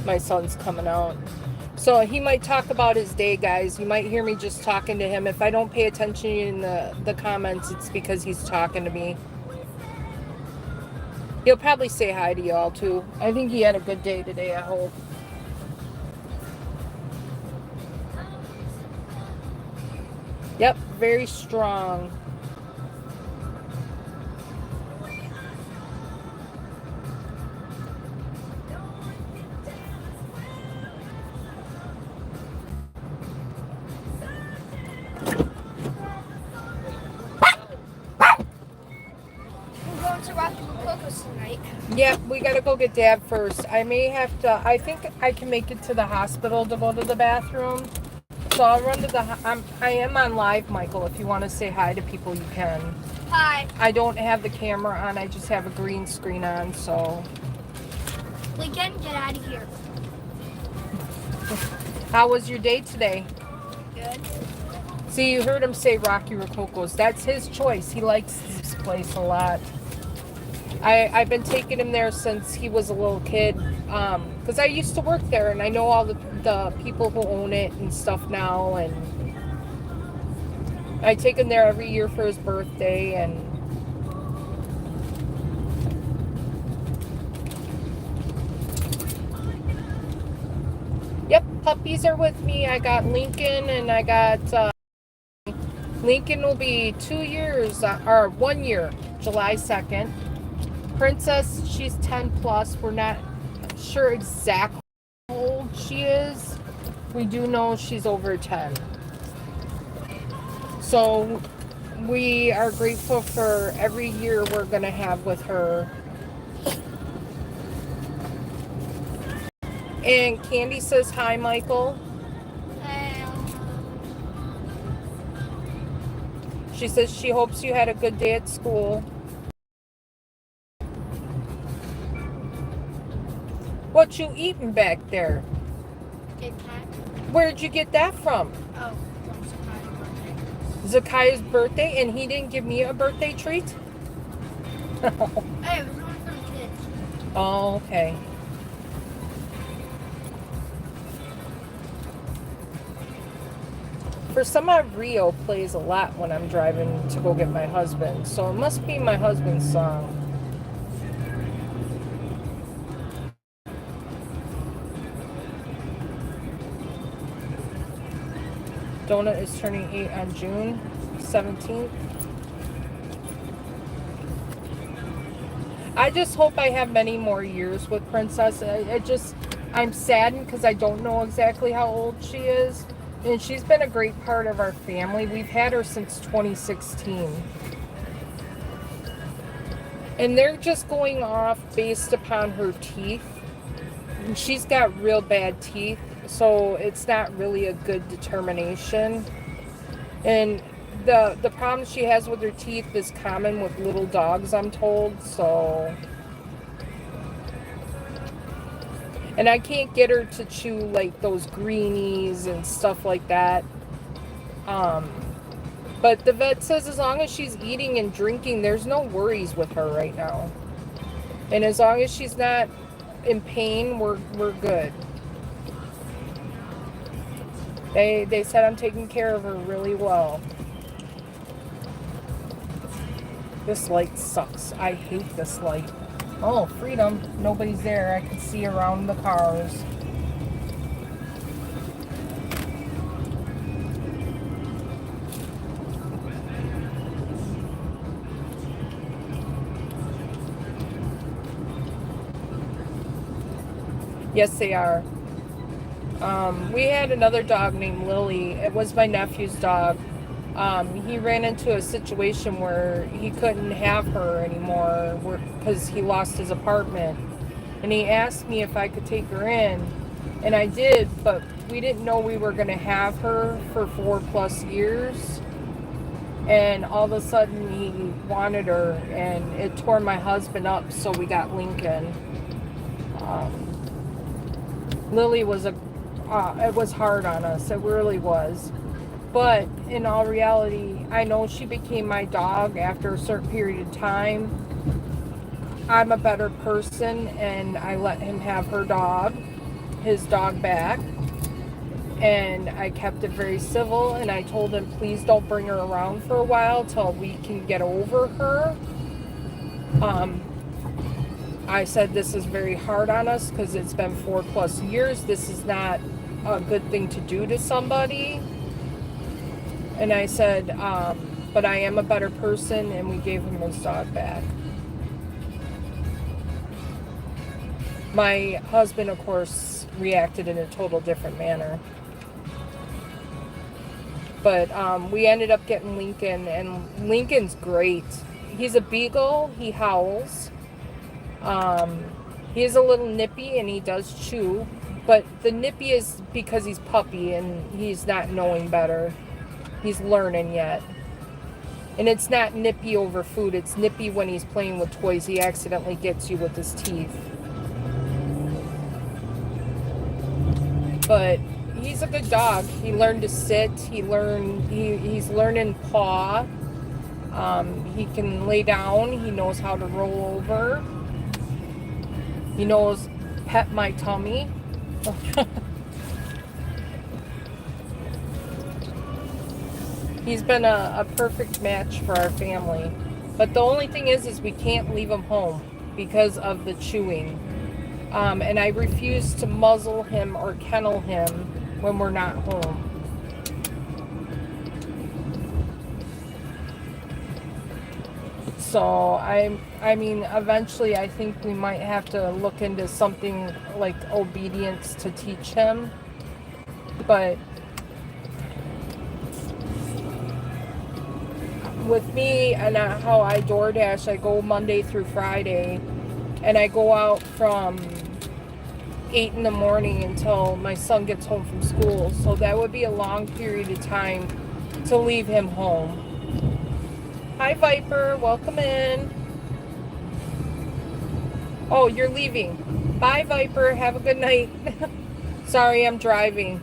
My son's coming out. So he might talk about his day, guys. You might hear me just talking to him. If I don't pay attention in the comments, it's because he's talking to me. He'll probably say hi to y'all too. I think he had a good day today, I hope. Yep, very strong. Yep, we gotta go get Dad first. I may have to, I think I can make it to the hospital to go to the bathroom. So I'll run to I am on live, Michael. If you want to say hi to people, you can. Hi. I don't have the camera on. I just have a green screen on, so. We can get out of here. How was your day today? Good. See, you heard him say Rocky Rococo's. That's his choice. He likes this place a lot. I've been taking him there since he was a little kid, because I used to work there, and I know all the people who own it and stuff now, and I take him there every year for his birthday. And yep, puppies are with me. I got Lincoln, and I got Lincoln will be 2 years, or 1 year, July 2nd. Princess, she's 10 plus. We're not sure exactly how old she is. We do know she's over 10. So we are grateful for every year we're going to have with her. And Candy says hi, Michael. She says she hopes you had a good day at school. What you eating back there? Kit Kat. Where'd you get that from? Oh, from Zakaya's birthday, and he didn't give me a birthday treat? Hey, it was one for the kids. Oh, okay. For some odd, Rio plays a lot when I'm driving to go get my husband, so it must be my husband's song. Donut is turning 8 on June 17th. I just hope I have many more years with Princess. I'm saddened because I don't know exactly how old she is. And she's been a great part of our family. We've had her since 2016. And they're just going off based upon her teeth. And she's got real bad teeth. So it's not really a good determination. And the problem she has with her teeth is common with little dogs, I'm told. So, and I can't get her to chew like those greenies and stuff like that. But the vet says as long as she's eating and drinking, there's no worries with her right now. And as long as she's not in pain, we're good. They said I'm taking care of her really well. This light sucks. I hate this light. Oh, freedom. Nobody's there. I can see around the cars. Yes, they are. We had another dog named Lily. It was my nephew's dog. He ran into a situation where he couldn't have her anymore because he lost his apartment. And he asked me if I could take her in. And I did, but we didn't know we were going to have her for 4+ years. And all of a sudden he wanted her, and it tore my husband up, so we got Lincoln. Lily was it was hard on us. It really was. But in all reality, I know she became my dog after a certain period of time. I'm a better person, and I let him have his dog back. And I kept it very civil, and I told him, please don't bring her around for a while till we can get over her. I said, this is very hard on us because it's been 4+ years. This is not a good thing to do to somebody. And I said, but I am a better person, and we gave him his dog back. My husband, of course, reacted in a total different manner. But we ended up getting Lincoln, and Lincoln's great. He's a beagle. He howls. He is a little nippy, and he does chew. But the nippy is because he's puppy, and he's not knowing better. He's learning yet. And it's not nippy over food. It's nippy when he's playing with toys. He accidentally gets you with his teeth. But he's a good dog. He learned to sit. He's learning paw. He can lay down. He knows how to roll over. He knows pet my tummy. He's been a perfect match for our family. But the only thing is we can't leave him home because of the chewing. And I refuse to muzzle him or kennel him when we're not home. So I mean, eventually I think we might have to look into something like obedience to teach him. But with me and how I DoorDash, I go Monday through Friday, and I go out from 8 in the morning until my son gets home from school. So that would be a long period of time to leave him home. Hi, Viper. Welcome in. Oh, you're leaving. Bye, Viper. Have a good night. Sorry, I'm driving.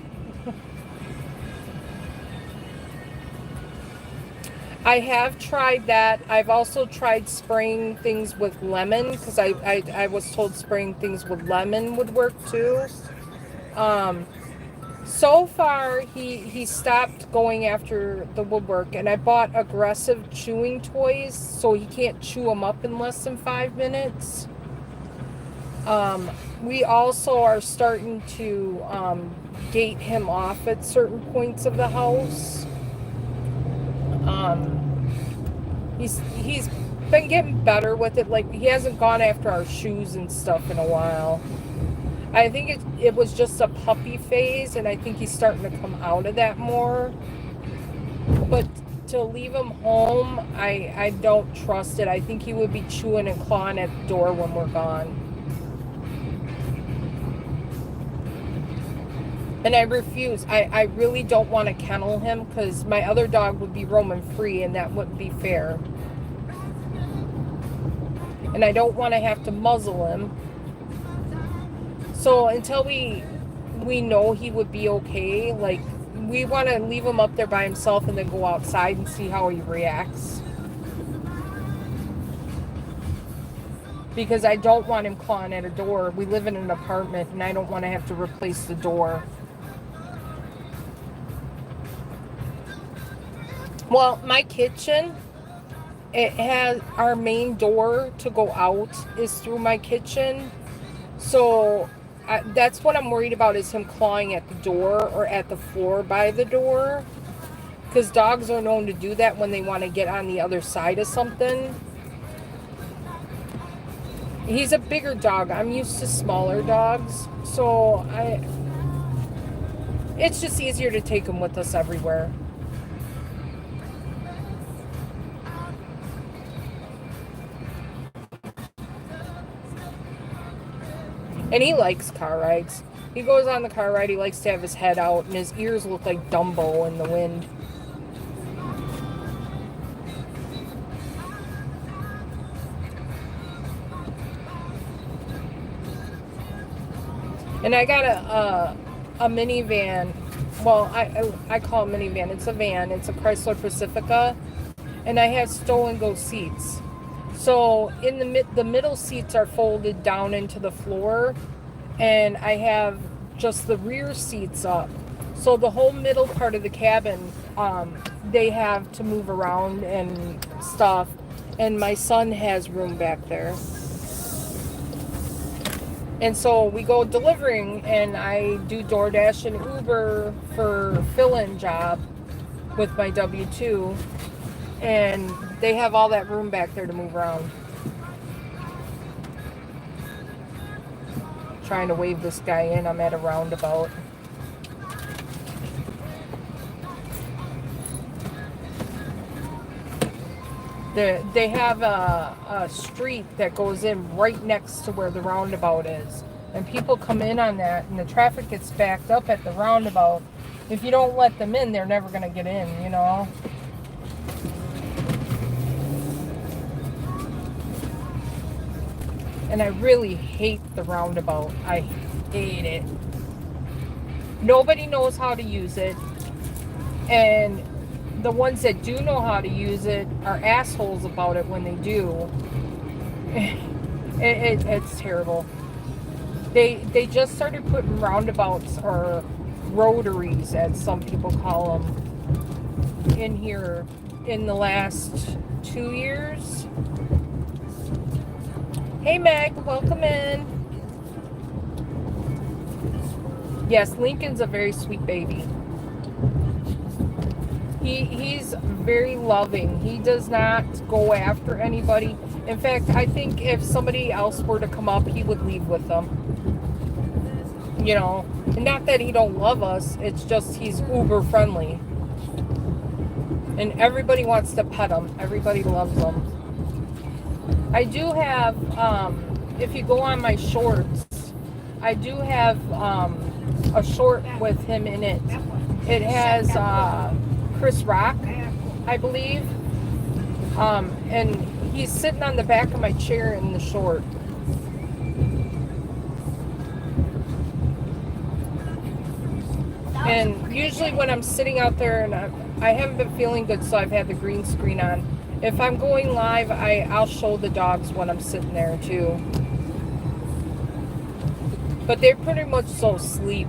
I have tried that. I've also tried spraying things with lemon because I was told spraying things with lemon would work too. So far, he stopped going after the woodwork, and I bought aggressive chewing toys so he can't chew them up in less than 5 minutes. We also are starting to gate him off at certain points of the house. He's been getting better with it. Like, he hasn't gone after our shoes and stuff in a while. I think it was just a puppy phase, and I think he's starting to come out of that more. But to leave him home, I don't trust it. I think he would be chewing and clawing at the door when we're gone. And I refuse. I really don't want to kennel him because my other dog would be roaming free, and that wouldn't be fair. And I don't want to have to muzzle him. So until we know he would be okay, like, we want to leave him up there by himself and then go outside and see how he reacts. Because I don't want him clawing at a door. We live in an apartment, and I don't want to have to replace the door. Well, my kitchen, it has our main door to go out is through my kitchen. So that's what I'm worried about, is him clawing at the door or at the floor by the door. Because dogs are known to do that when they want to get on the other side of something. He's a bigger dog. I'm used to smaller dogs. So it's just easier to take him with us everywhere. And he likes car rides. He goes on the car ride, he likes to have his head out, and his ears look like Dumbo in the wind. And I got a minivan. Well, I call it minivan. It's a van. It's a Chrysler Pacifica, and I have stow and go seats. So in the middle seats are folded down into the floor, and I have just the rear seats up. So the whole middle part of the cabin, they have to move around and stuff. And my son has room back there. And so we go delivering, and I do DoorDash and Uber for fill-in job with my W-2. And they have all that room back there to move around. Trying to wave this guy in. I'm at a roundabout. They have a street that goes in right next to where the roundabout is. And people come in on that, and the traffic gets backed up at the roundabout. If you don't let them in, they're never going to get in, you know? And I really hate the roundabout. I hate it. Nobody knows how to use it. And the ones that do know how to use it are assholes about it when they do. It's terrible. They just started putting roundabouts, or rotaries as some people call them, in here in the last 2 years. Hey Meg, welcome in. Yes, Lincoln's a very sweet baby. He's very loving. He does not go after anybody. In fact, I think if somebody else were to come up, he would leave with them. You know, and not that he don't love us. It's just he's uber friendly. And everybody wants to pet him. Everybody loves him. I do have, if you go on my shorts, I do have a short with him in it. It has Chris Rock, I believe. And he's sitting on the back of my chair in the short. And usually when I'm sitting out there, and I haven't been feeling good, so I've had the green screen on. If I'm going live, I'll show the dogs when I'm sitting there too. But they're pretty much so asleep.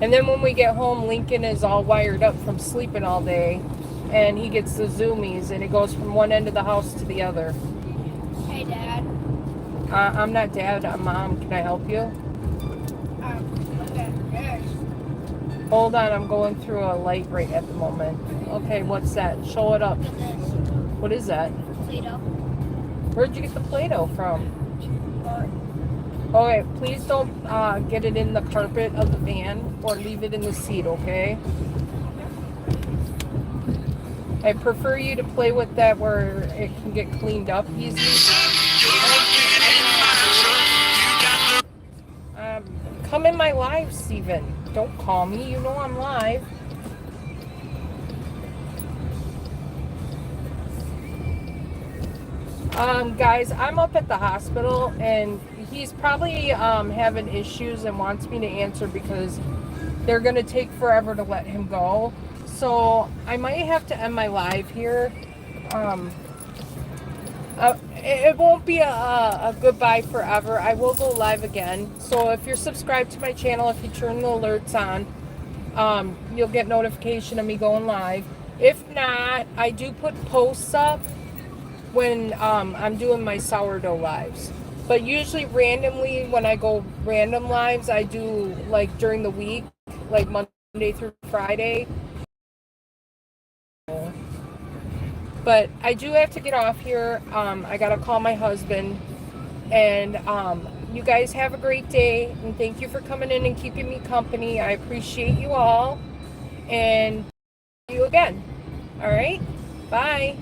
And then when we get home, Lincoln is all wired up from sleeping all day. And he gets the zoomies, and it goes from one end of the house to the other. Hey, Dad. I'm not Dad, I'm Mom. Can I help you? Okay. Yes. Hold on, I'm going through a light right at the moment. Okay, what's that? Show it up. Look at this. What is that? Play-Doh. Where'd you get the Play-Doh from? Or Okay, please don't get it in the carpet of the van or leave it in the seat, okay? I prefer you to play with that where it can get cleaned up easily. Come in my live, Steven. Don't call me. You know I'm live. Guys, I'm up at the hospital, and he's probably having issues and wants me to answer because they're going to take forever to let him go. So I might have to end my live here. It won't be a goodbye forever. I will go live again. So if you're subscribed to my channel, if you turn the alerts on, you'll get notification of me going live. If not, I do put posts up when I'm doing my sourdough lives. But usually randomly, when I go random lives, I do like during the week, like Monday through Friday. But I do have to get off here. I gotta call my husband. And you guys have a great day. And thank you for coming in and keeping me company. I appreciate you all. And see you again. All right. Bye.